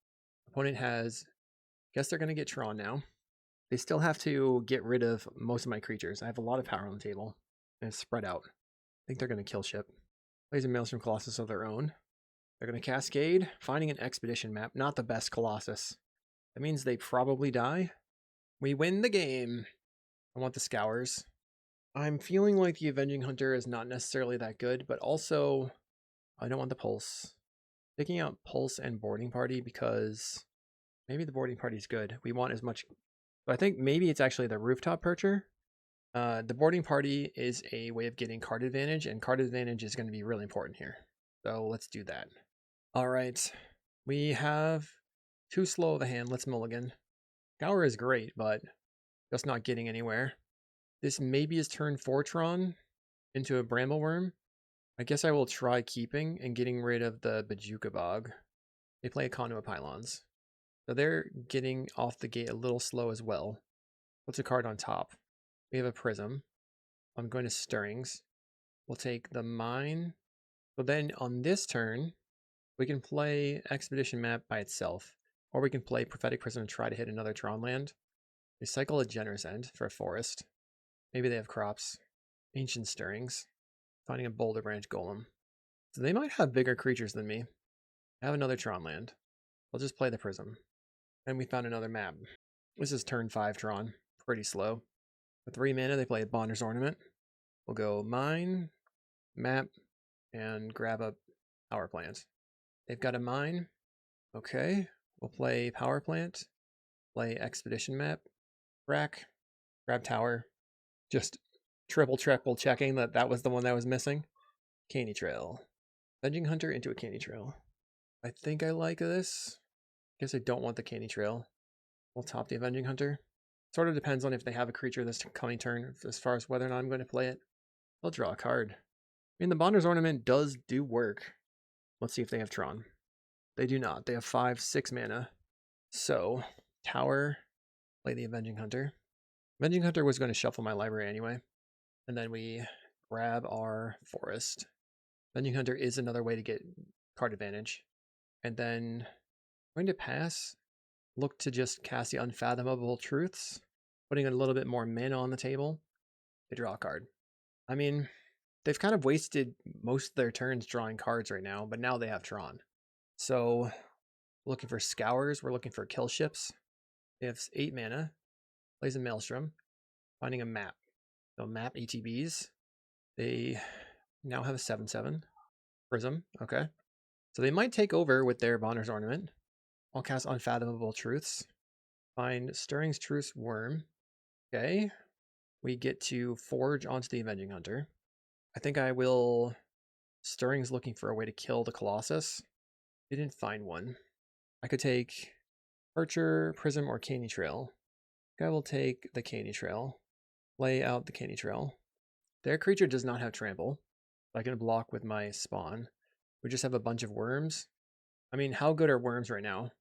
Opponent has... Guess they're going to get Tron now. They still have to get rid of most of my creatures. I have a lot of power on the table. And it's spread out. I think they're going to kill ship. Plays a Maelstrom Colossus of their own. They're going to Cascade, finding an Expedition map. Not the best Colossus. That means they probably die. We win the game. I want the Scours. I'm feeling like the Avenging Hunter is not necessarily that good, but also I don't want the Pulse. Picking out Pulse and Boarding Party because maybe the Boarding Party is good. We want as much... So I think maybe it's actually the Rooftop Percher. The Boarding Party is a way of getting card advantage, and card advantage is going to be really important here. So let's do that. All right. We have too slow of a hand. Let's mulligan. Scour is great, but just not getting anywhere. This maybe is turn 4 Tron into a Brambleworm. I guess I will try keeping and getting rid of the Bajuka Bog. They play a Conduit Pylons. So they're getting off the gate a little slow as well. What's a card on top? We have a Prism. I'm going to Stirrings. We'll take the Mine. So then on this turn, we can play Expedition Map by itself. Or we can play Prophetic Prism and try to hit another Tron land. They cycle a Generous End for a Forest. Maybe they have crops. Ancient Stirrings. Finding a Boulder Branch Golem. So they might have bigger creatures than me. I have another Tron land. I'll just play the Prism. And we found another map. This is turn 5 Tron. Pretty slow. For 3 mana, they play a Bonder's Ornament. We'll go Mine, Map, and grab a Power Plant. They've got a Mine. Okay. We'll play Power Plant. Play Expedition Map. Rack. Grab Tower. Just triple checking that was the one that was missing. Canny Trail. Avenging Hunter into a Canny Trail. I think I like this. Guess I don't want the Canny Trail. We'll top the Avenging Hunter. Sort of depends on if they have a creature this coming turn as far as whether or not I'm going to play it. I'll draw a card. I mean, the Bonder's Ornament does do work. Let's see if they have Tron. They do not. They have 5/6 mana. So, Tower, play the Avenging Hunter. Avenging Hunter was going to shuffle my library anyway. And then we grab our Forest. Avenging Hunter is another way to get card advantage. And then I'm going to pass. Look to just cast the Unfathomable Truths. Putting a little bit more mana on the table. They draw a card. I mean, they've kind of wasted most of their turns drawing cards right now, but now they have Tron. So, looking for Scours. We're looking for kill ships. They have 8 mana. Plays a Maelstrom. Finding a map. So map ETBs. They now have a 7/7. Prism. Okay. So they might take over with their Bonner's Ornament. I'll cast Unfathomable Truths. Find Stirring's Truth's Worm. Okay. We get to forge onto the Avenging Hunter. I think I will... Stirring's looking for a way to kill the Colossus. Didn't find one. I could take Percher, Prism, or Canny Trail. I will take the Canny Trail. Lay out the Canny Trail. Their creature does not have trample. I can block with my spawn. We just have a bunch of worms. I mean, how good are worms right now?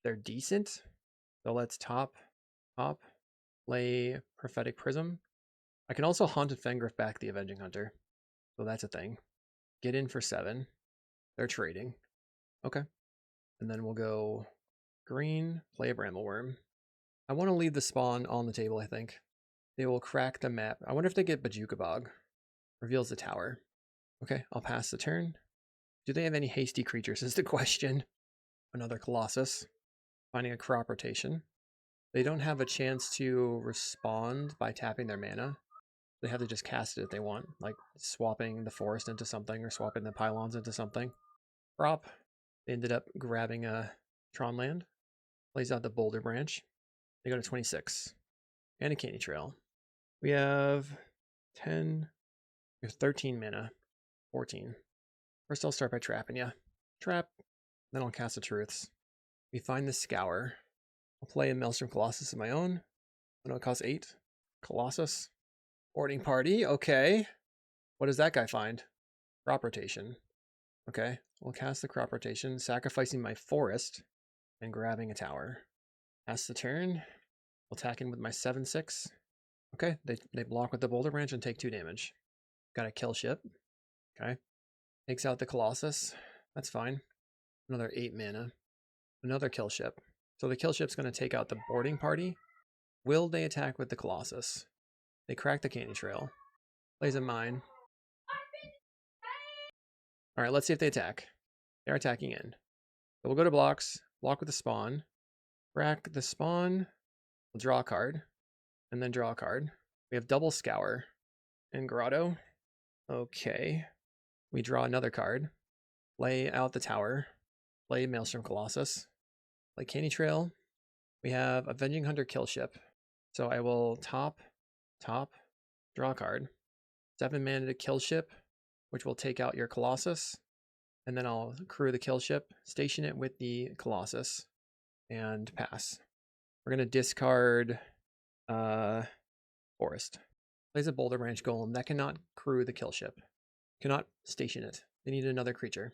They're decent. So let's top, lay Prophetic Prism. I can also Haunted Fengriff back the Avenging Hunter. So that's a thing. Get in for 7. They're trading. Okay. And then we'll go green, play a Brambleworm. I want to leave the spawn on the table, I think. They will crack the map. I wonder if they get Bajuka Bog. Reveals the tower. Okay, I'll pass the turn. Do they have any hasty creatures is the question. Another Colossus. Finding a crop rotation. They don't have a chance to respond by tapping their mana. They have to just cast it if they want, like swapping the forest into something or swapping the pylons into something. Crop. They ended up grabbing a Tron land. Plays out the Boulder Branch. They go to 26. And a Candy Trail. We have 10. We have 13 mana. 14. First I'll start by trapping you. Trap. Then I'll cast the Truths. We find the Scour. I'll play a Maelstrom Colossus of my own. I know it costs 8. Colossus. Boarding Party. Okay. What does that guy find? Crop Rotation. Okay. We'll cast the Crop Rotation, sacrificing my forest and grabbing a tower. Pass the turn. We'll attack in with my 7/6. Okay. They block with the Boulder Branch and take 2 damage. Got a kill ship. Okay. Takes out the Colossus. That's fine. Another 8 mana. Another kill ship. So the kill ship's going to take out the boarding party. Will they attack with the Colossus? They crack the Candy Trail. Plays a mine. Alright, let's see if they attack. They're attacking in. So we'll go to blocks. Block with the spawn. Crack the spawn. We'll draw a card. And then draw a card. We have double Scour. And Grotto. Okay. We draw another card. Lay out the tower. Play Maelstrom Colossus. Play Candy Trail. We have Avenging Hunter kill ship. So I will top, draw a card. 7 mana to kill ship, which will take out your Colossus. And then I'll crew the kill ship, station it with the Colossus, and pass. We're going to discard Forest. Plays a Boulder Branch Golem. That cannot crew the kill ship. Cannot station it. They need another creature.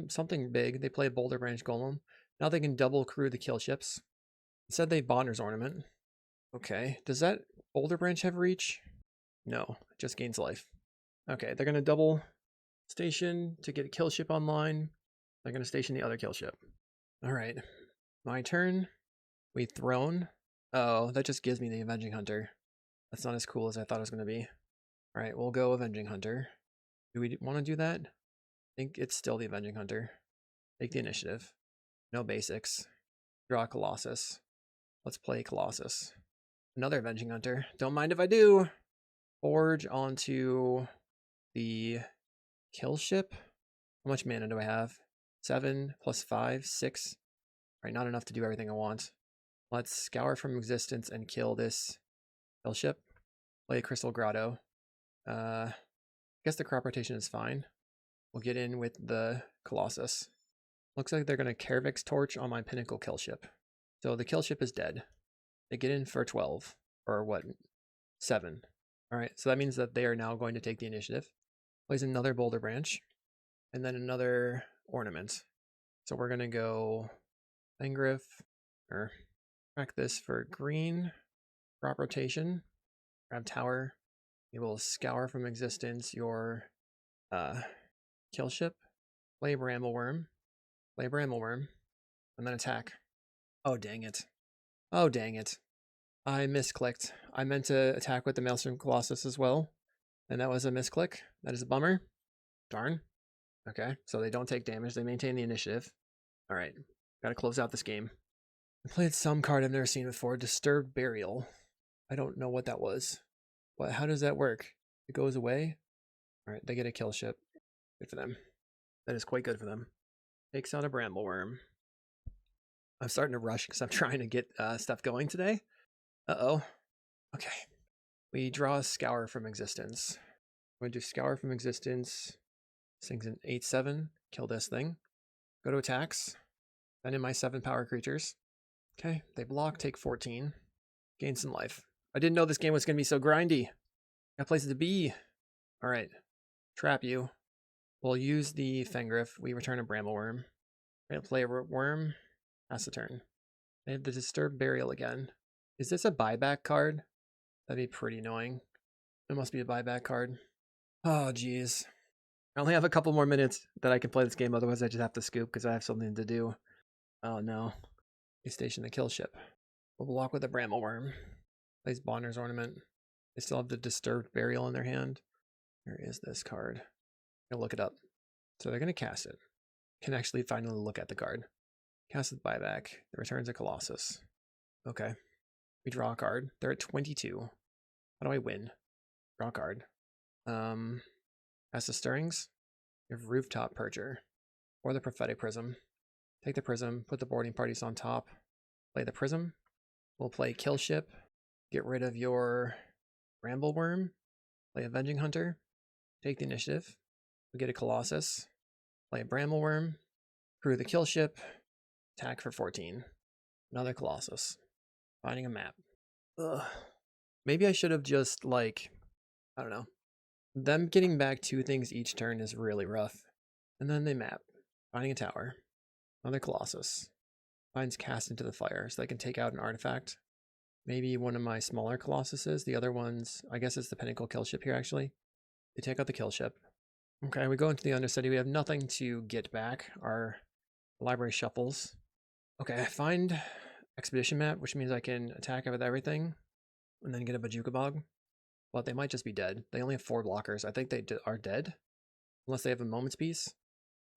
Something big. They play a Boulder Branch Golem. Now they can double crew the kill ships. Instead they Bonder's Ornament. Okay. Does that Boulder Branch have reach? No. It just gains life. Okay. They're going to double station to get a kill ship online. They're going to station the other kill ship. Alright. My turn. We Throne. Oh, that just gives me the Avenging Hunter. That's not as cool as I thought it was going to be. Alright, we'll go Avenging Hunter. Do we want to do that? I think it's still the Avenging Hunter. Take the initiative. No basics. Draw a Colossus. Let's play Colossus. Another Avenging Hunter. Don't mind if I do. Forge onto the kill ship. How much mana do I have? 7 plus 5, 6. Alright, not enough to do everything I want. Let's Scour from existence and kill this kill ship. Play a Crystal Grotto. I guess the crop rotation is fine. We'll get in with the Colossus. Looks like they're going to Kervix Torch on my Pinnacle kill ship. So the kill ship is dead. They get in for 12. Or what? 7. Alright, so that means that they are now going to take the initiative. Plays another Boulder Branch. And then another Ornament. So we're going to go Fangriff. Or crack this for green. Crop rotation. Grab tower. You will Scour from existence your kill ship. Play Brambleworm. Play Brambleworm. And then attack. Oh, dang it. Oh, dang it. I misclicked. I meant to attack with the Maelstrom Colossus as well. And that was a misclick. That is a bummer. Darn. Okay, so they don't take damage. They maintain the initiative. Alright. Gotta close out this game. I played some card I've never seen before. Disturbed Burial. I don't know what that was. But how does that work? It goes away? Alright, they get a kill ship. Good for them. That is quite good for them. Takes out a Brambleworm. I'm starting to rush because I'm trying to get stuff going today. Uh-oh. Okay. We draw a Scour from existence. I'm going to do Scour from existence. This thing's an 8/7. Kill this thing. Go to attacks. Then in my 7 power creatures. Okay, they block, take 14. Gain some life. I didn't know this game was going to be so grindy. Got places to be. Alright. Trap you. We'll use the Fangriff. We return a Brambleworm. We're going to play a Worm. Pass the turn. They have the Disturbed Burial again. Is this a buyback card? That'd be pretty annoying. It must be a buyback card. Oh, jeez. I only have a couple more minutes that I can play this game, otherwise I just have to scoop because I have something to do. Oh no. They station the kill ship. We'll block with a Brambleworm. Plays Bonder's Ornament. They still have the Disturbed Burial in their hand. Where is this card? I'm gonna look it up. So they're gonna cast it. Can actually finally look at the card. Cast with buyback. The returns a Colossus. Okay. We draw a card. They're at 22. How do I win? Draw a card. As the stirrings, you have Rooftop Percher or the Prophetic Prism. Take the Prism, put the boarding parties on top, play the Prism. We'll play Kill Ship, get rid of your Brambleworm, play Avenging Hunter, take the initiative. We get a Colossus, play a Brambleworm, crew the Kill Ship, attack for 14. Another Colossus. Finding a map. Ugh. Maybe I should have just, like, I don't know. Them getting back 2 things each turn is really rough. And then they map. Finding a tower. Another Colossus. Finds cast into the fire, so they can take out an artifact. Maybe one of my smaller Colossuses. The other ones, I guess it's the Pinnacle Kill Ship here, actually. They take out the Kill Ship. Okay, we go into the Undercity. We have nothing to get back. Our library shuffles. Okay, I find Expedition Map, which means I can attack with everything and then get a Bajuka Bog. But they might just be dead. They only have 4 blockers. I think they are dead. Unless they have a Moment's Peace.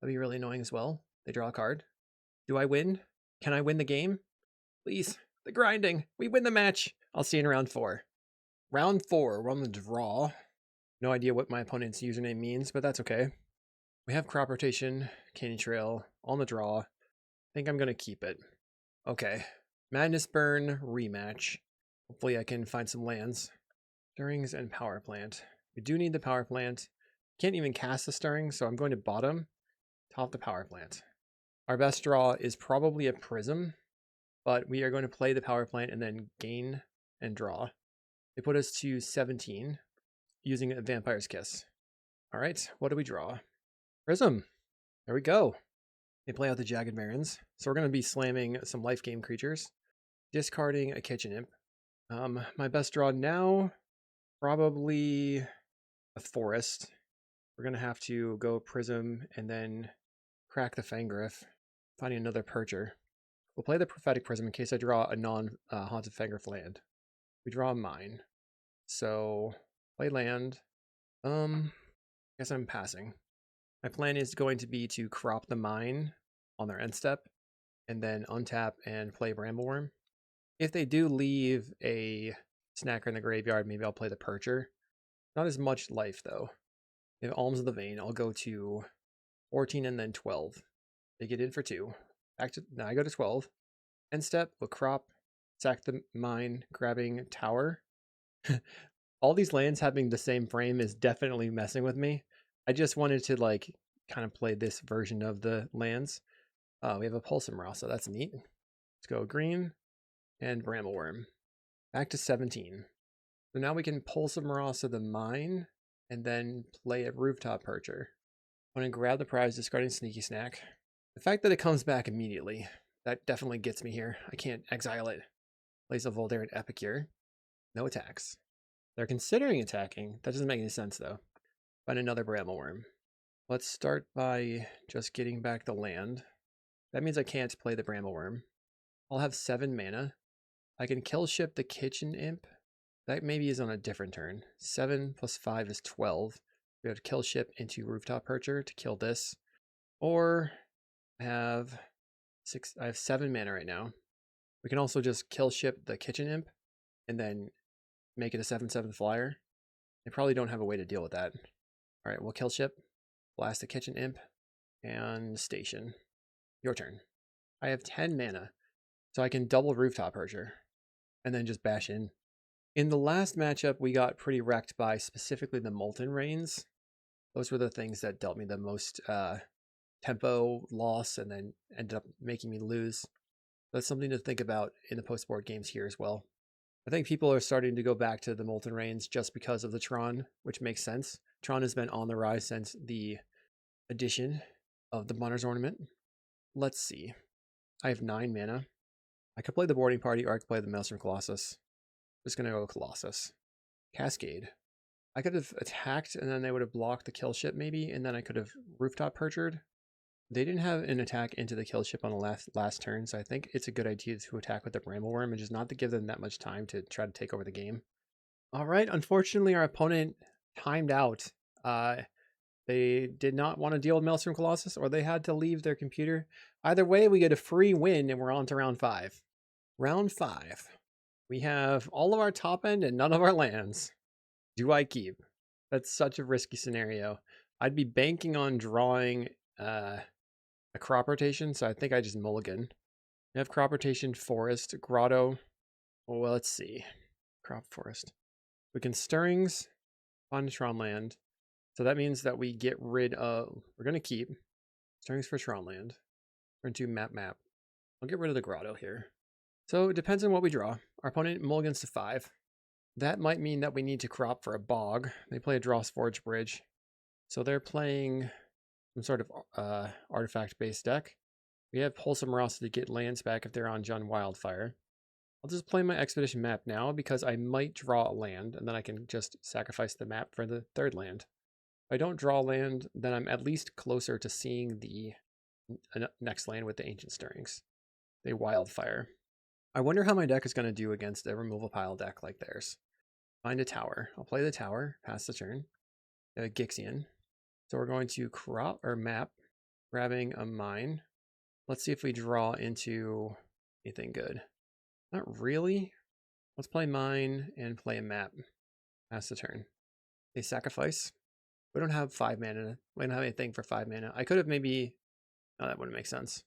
That'd be really annoying as well. They draw a card. Do I win? Can I win the game? Please. The grinding. We win the match. I'll see you in round 4. Round 4. We're on the draw. No idea what my opponent's username means, but that's okay. We have Crop Rotation, Candy Trail, on the draw. I think I'm going to keep it. Okay. Madness Burn rematch. Hopefully I can find some lands. Stirrings and Power Plant. We do need the Power Plant. Can't even cast the Stirring, so I'm going to bottom, top the Power Plant. Our best draw is probably a Prism, but we are going to play the Power Plant and then gain and draw. They put us to 17 using a Vampire's Kiss. All right, what do we draw? Prism. There we go. They play out the Jagged Barrens. So we're going to be slamming some life game creatures, discarding a Kitchen Imp. My best draw now, probably a Forest. We're going to have to go Prism and then crack the Fangriff, finding another Percher. We'll play the Prophetic Prism in case I draw a non-Haunted Fangriff land. We draw a Mine. So, play land. Guess I'm passing. My plan is going to be to crop the Mine on their end step, and then untap and play Brambleworm. If they do leave a Snacker in the graveyard, maybe I'll play the Percher. Not as much life, though. If Alms of the Vein, I'll go to 14 and then 12. They get in for 2. Now I go to 12. End step, we'll crop, sack the Mine, grabbing Tower. All these lands having the same frame is definitely messing with me. I just wanted to, like, kind of play this version of the lands. We have a Pulse Marasa, that's neat. Let's go green and Brambleworm. Back to 17. So now we can Pulse Marasa the Mine and then play a Rooftop Percher. I'm going to grab the prize, discarding Sneaky Snack. The fact that it comes back immediately, that definitely gets me here. I can't exile it. Plays a Voldaren Epicure. No attacks. They're considering attacking. That doesn't make any sense, though. Find another Brambleworm. Let's start by just getting back the land. That means I can't play the Brambleworm. I'll have 7 mana. I can Kill Ship the Kitchen Imp. That maybe is on a different turn. 7 plus 5 is 12. We have to Kill Ship into Rooftop Percher to kill this. Or I have 7 mana right now. We can also just Kill Ship the Kitchen Imp and then make it a 7/7 flyer. They probably don't have a way to deal with that. All right, we'll Kill Ship, blast the Kitchen Imp, and station. Your turn. I have 10 mana, so I can double Rooftop Percher and then just bash in. In the last matchup, we got pretty wrecked by specifically the Molten Rains. Those were the things that dealt me the most tempo loss and then ended up making me lose. That's something to think about in the post-board games here as well. I think people are starting to go back to the Molten Rains just because of the Tron, which makes sense. Tron has been on the rise since the addition of the Bonner's Ornament. Let's see. I have 9 mana. I could play the Boarding Party or I could play the Maelstrom Colossus. Just going to go Colossus. Cascade. I could have attacked and then they would have blocked the Kill Ship maybe, and then I could have Rooftop Perchered. They didn't have an attack into the Kill Ship on the last turn, so I think it's a good idea to attack with the Brambleworm and just not to give them that much time to try to take over the game. All right, unfortunately our opponent timed out. They did not want to deal with Maelstrom Colossus, or they had to leave their computer. Either way, we get a free win, and we're on to round 5. Round 5. We have all of our top end and none of our lands. Do I keep? That's such a risky scenario. I'd be banking on drawing a crop rotation, so I think I just mulligan. We have crop rotation, forest, grotto. Well, let's see. Crop forest. We can stirrings on Tron land. So that means that we get rid of, we're going to keep stirrings for Tron land. We're going to do map. I'll get rid of the grotto here. So it depends on what we draw. Our opponent mulligans to 5. That might mean that we need to crop for a bog. They play a Dross Forge Bridge. So they're playing some sort of artifact-based deck. We have Wholesome Rust to get lands back if they're on John Wildfire. I'll just play my Expedition map now because I might draw a land, and then I can just sacrifice the map for the 3rd land. If I don't draw land, then I'm at least closer to seeing the next land with the Ancient Stirrings. They Wildfire. I wonder how my deck is going to do against a removal pile deck like theirs. Find a tower. I'll play the tower, pass the turn. Gixian. So we're going to crop or map, grabbing a mine. Let's see if we draw into anything good. Not really. Let's play mine and play a map. Pass the turn. They sacrifice. We don't have 5 mana. We don't have anything for 5 mana. I could have maybe... No, that wouldn't make sense.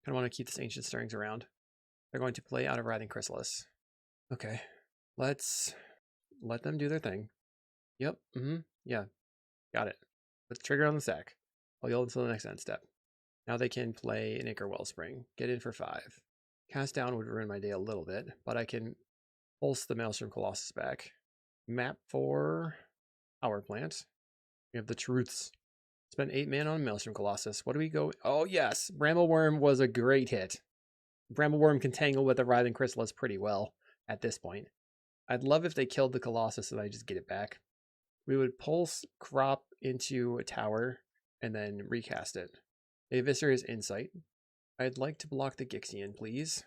Kind of want to keep this Ancient Stirrings around. They're going to play out of Writhing Chrysalis. Okay. Let's let them do their thing. Yep. Yeah. Got it. Let's trigger on the sack. I'll yield until the next end step. Now they can play an Acre Wellspring. Get in for 5. Cast down would ruin my day a little bit, but I can pulse the Maelstrom Colossus back. Map for Power Plant. We have the Truths. Spend 8 mana on Maelstrom Colossus. What do we go? Oh, yes. Brambleworm was a great hit. Brambleworm can tangle with the Writhing Chrysalis pretty well at this point. I'd love if they killed the Colossus and I just get it back. We would pulse crop into a tower and then recast it. Eviscera's Insight. I'd like to block the Gixian, please.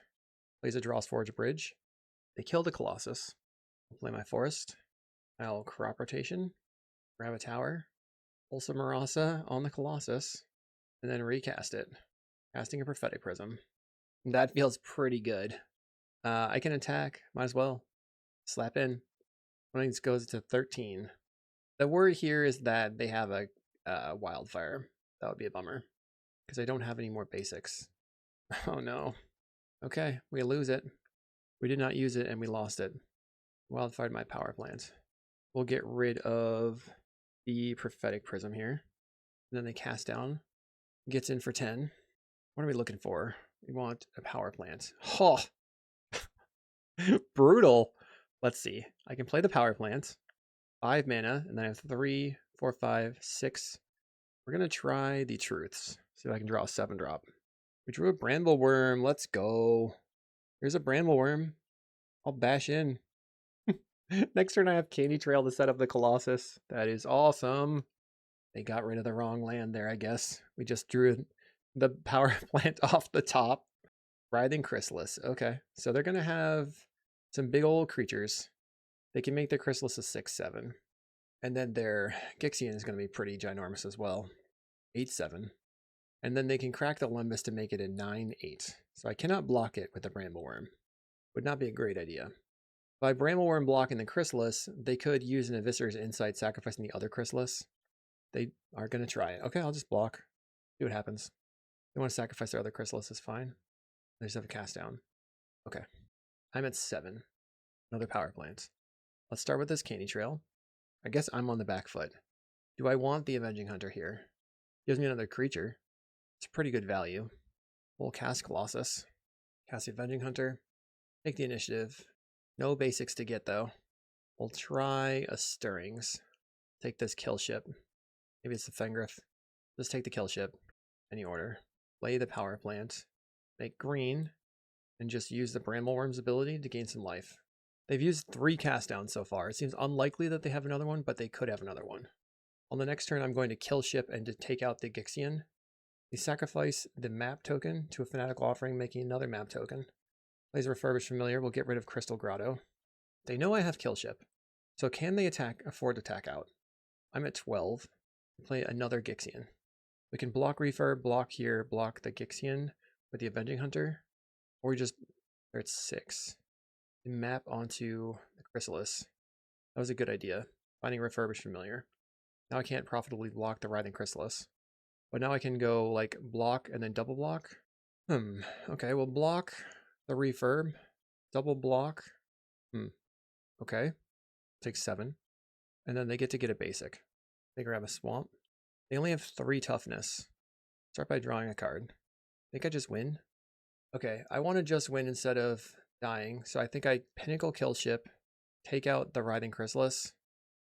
Plays a Dross Forge Bridge. They kill the Colossus. I'll play my forest. I'll crop rotation. Grab a tower. Pulse a Marasa on the Colossus. And then recast it. Casting a Prophetic Prism. That feels pretty good. I can attack. Might as well. Slap in. When it goes to 13. The worry here is that they have a Wildfire. That would be a bummer. Because I don't have any more basics. Oh no. Okay, we lose it. We did not use it and we lost it. Wildfired my power plant. We'll get rid of the Prophetic Prism here. And then they cast down. Gets in for 10. What are we looking for? We want a power plant. Oh! Brutal! Let's see. I can play the power plant. 5 mana, and then I have 3, 4, 5, 6. We're going to try the Truths. See if I can draw a 7-drop. We drew a Brambleworm. Let's go. Here's a Brambleworm. I'll bash in. Next turn I have Candy Trail to set up the Colossus. That is awesome. They got rid of the wrong land there, I guess. We just drew the power plant off the top. Writhing Chrysalis. Okay, so they're going to have some big old creatures. They can make their Chrysalis a 6/7. And then their Gixian is going to be pretty ginormous as well. 8/7. And then they can crack the Limbus to make it a 9/8. So I cannot block it with the Brambleworm. Would not be a great idea. By Brambleworm blocking the Chrysalis, they could use an Eviscera's Insight, sacrificing the other Chrysalis. They are going to try it. Okay, I'll just block. See what happens. They want to sacrifice their other Chrysalis, is fine. They just have a cast down. Okay. I'm at 7. Another power plant. Let's start with this Candy Trail. I guess I'm on the back foot. Do I want the Avenging Hunter here? Gives me another creature. It's pretty good value. We'll cast Colossus. Cast the Avenging Hunter. Take the initiative. No basics to get though. We'll try a Stirrings. Take this Kill Ship. Maybe it's the Fengrith. Just take the Kill Ship. Any order. Play the Power Plant. Make green. And just use the Brambleworm's ability to gain some life. They've used 3 cast downs so far. It seems unlikely that they have another one, but they could have another one. On the next turn, I'm going to Kill Ship and to take out the Gixian. They sacrifice the map token to a Fanatical Offering, making another map token. Plays Refurbished Familiar. We'll get rid of Crystal Grotto. They know I have Kill Ship. So can they afford to attack out? I'm at 12. Play another Gixian. We can block Refurb, block here, block the Gixian with the Avenging Hunter, or we just, they're at 6. And map onto the Chrysalis. That was a good idea. Finding Refurbished Familiar. Now I can't profitably block the Writhing Chrysalis. But now I can go like block and then double block. Okay, we'll block the Refurb, double block. Okay, take 7. And then they get to get a basic. They grab a Swamp. They only have 3 toughness. Start by drawing a card. I think I just win. Okay, I want to just win instead of dying. So I think I Pinnacle Kill Ship, take out the Writhing Chrysalis,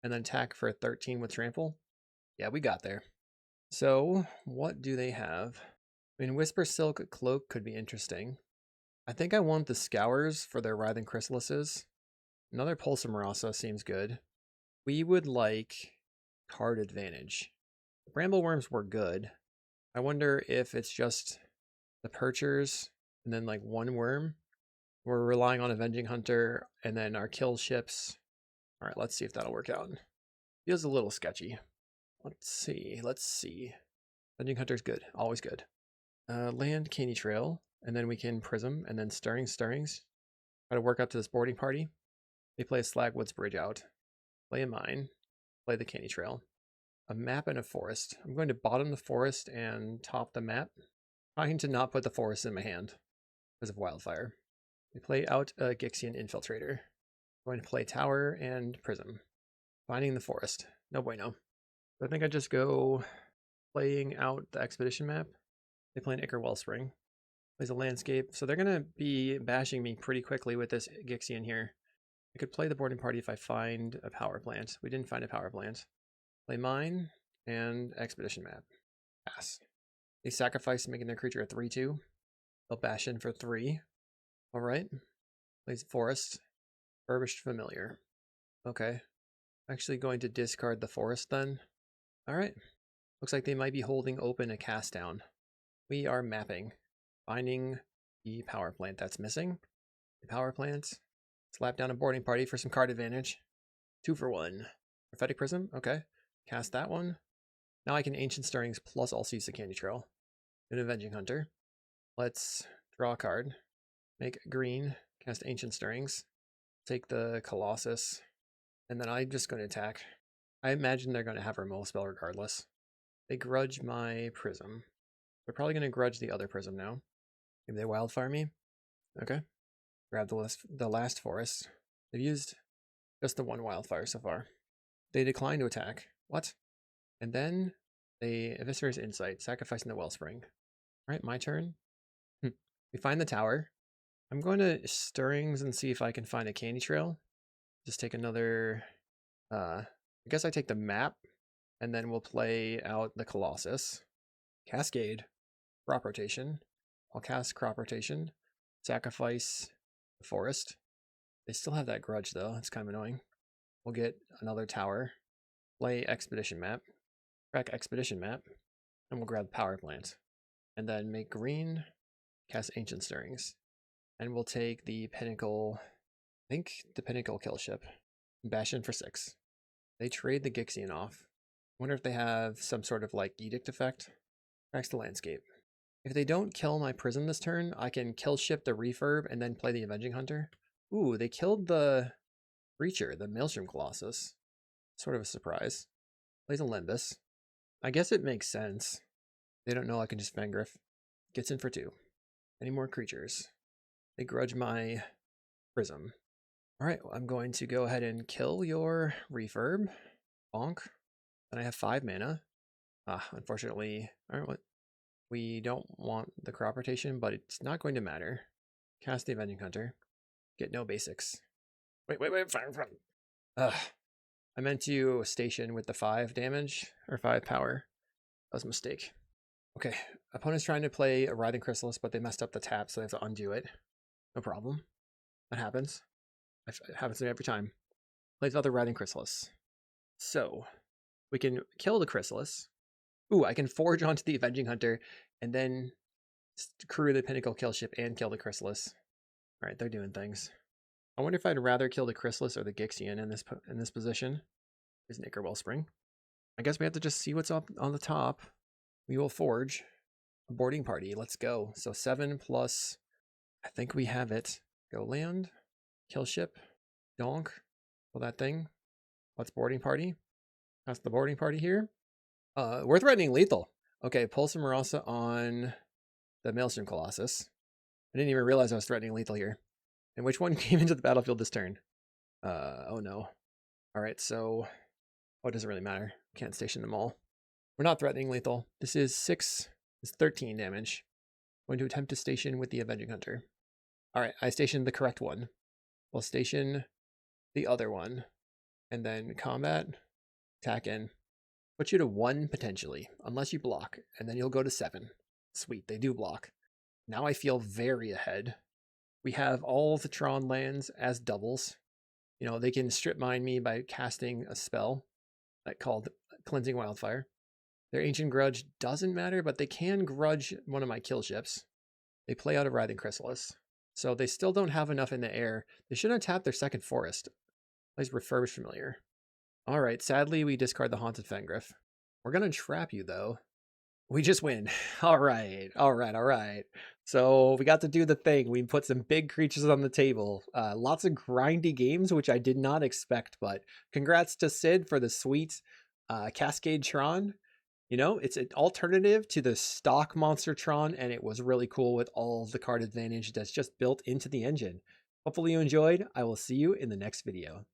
and then attack for 13 with Trample. Yeah, we got there. So what do they have? I mean, Whisper Silk Cloak could be interesting. I think I want the Scours for their Writhing Chrysalises. Another Pulsar Marasa seems good. We would like card advantage. The Brambleworms were good. I wonder if it's just the Perchers and then like 1 worm. We're relying on Avenging Hunter and then our kill ships. All right, let's see if that'll work out. Feels a little sketchy. Let's see. Avenging Hunter's good, always good. Land Caney Trail, and then we can Prism, and then Stirrings. Try to work up to this boarding party. They play a Slagwoods Bridge out. Play a Mine. Play the Caney Trail. A map and a forest. I'm going to bottom the forest and top the map. Trying to not put the forest in my hand because of Wildfire. We play out a Gixian Infiltrator. I'm going to play Tower and Prism. Finding the forest. No bueno. So I think I just go playing out the Expedition map. They play an Ichor Wellspring. Plays a Landscape. So they're going to be bashing me pretty quickly with this Gixian here. I could play the boarding party if I find a power plant. We didn't find a power plant. Play Mine and Expedition map. Pass. They sacrifice making their creature a 3/2. They'll bash in for 3. Alright. Plays Forest. Furbished Familiar. Okay. Actually going to discard the forest then. Alright. Looks like they might be holding open a cast down. We are mapping. Finding the power plant that's missing. The power plant. Slap down a boarding party for some card advantage. 2 for 1. Prophetic Prism. Okay. Cast that one. Now I can Ancient Stirrings plus also use the Caney Trail. An Avenging Hunter. Let's draw a card. Make green. Cast Ancient Stirrings. Take the Colossus. And then I'm just going to attack. I imagine they're going to have Removal Spell regardless. They grudge my Prism. They're probably going to grudge the other Prism now. Maybe they Wildfire me. Okay. Grab the last forest. They've used just the 1 Wildfire so far. They decline to attack. What? And then they Eviscerate Insight, sacrificing the Wellspring. Alright, my turn. We find the tower. I'm going to Stirrings and see if I can find a Caney Trail. Just take another... I guess I take the map, and then we'll play out the Colossus. Cascade. Crop Rotation. I'll cast Crop Rotation. Sacrifice the forest. They still have that grudge though, it's kind of annoying. We'll get another tower. Play Expedition map. Crack Expedition map. And we'll grab Power Plant. And then make green. Cast Ancient Stirrings. And we'll take the Pinnacle... I think the Pinnacle Kill Ship. Bash in for 6. They trade the Gixian off. Wonder if they have some sort of like Edict effect. Cracks the Landscape. If they don't kill my Prism this turn, I can kill ship the Refurb and then play the Avenging Hunter. Ooh, they killed the creature, the Maelstrom Colossus. Sort of a surprise. Plays a Limbus. I guess it makes sense. They don't know I can just Fangriff. Gets in for 2. Any more creatures? They grudge my Prism. Alright, well, I'm going to go ahead and kill your Refurb. Bonk. Then I have 5 mana. Unfortunately, alright, what? We don't want the Crop Rotation, but it's not going to matter. Cast the Avenging Hunter. Get no basics. Wait. Ugh. I meant to station with the 5 damage, or 5 power. That was a mistake. Okay, opponent's trying to play a Writhing Chrysalis, but they messed up the tap, so they have to undo it. No problem. That happens. It happens to me every time. Plays other Writhing Chrysalis. So, we can kill the Chrysalis. Ooh, I can forge onto the Avenging Hunter, and then crew the Pinnacle Kill Ship and kill the Chrysalis. Alright, they're doing things. I wonder if I'd rather kill the Chrysalis or the Gixian in this position. There's an Ichor Wellspring. I guess we have to just see what's up on the top. We will forge a boarding party. Let's go. So 7 plus, I think we have it. Go land, kill ship, donk, kill that thing. What's boarding party? That's the boarding party here. We're threatening lethal. Okay, Pulse and Marasa on the Maelstrom Colossus. I didn't even realize I was threatening lethal here. And which one came into the battlefield this turn? Oh no. All right, so it doesn't really matter. Can't station them all. We're not threatening lethal. This is 13 damage. Going to attempt to station with the Avenging Hunter. All right, I stationed the correct one. We'll station the other one. And then combat, attack in. Put you to 1 potentially, unless you block. And then you'll go to 7. Sweet, they do block. Now I feel very ahead. We have all the Tron lands as doubles. You know, they can strip mine me by casting a spell called Cleansing Wildfire. Their Ancient Grudge doesn't matter, but they can grudge one of my kill ships. They play out a Writhing Chrysalis. So they still don't have enough in the air. They shouldn't tap their second forest. Plays Refurbished Familiar. Alright, sadly we discard the Haunted Fengriff. We're going to trap you though. We just win. Alright. So we got to do the thing. We put some big creatures on the table. Lots of grindy games, which I did not expect, but congrats to Sid for the sweet Cascade Tron. You know, it's an alternative to the stock Monster Tron, and it was really cool with all of the card advantage that's just built into the engine. Hopefully you enjoyed. I will see you in the next video.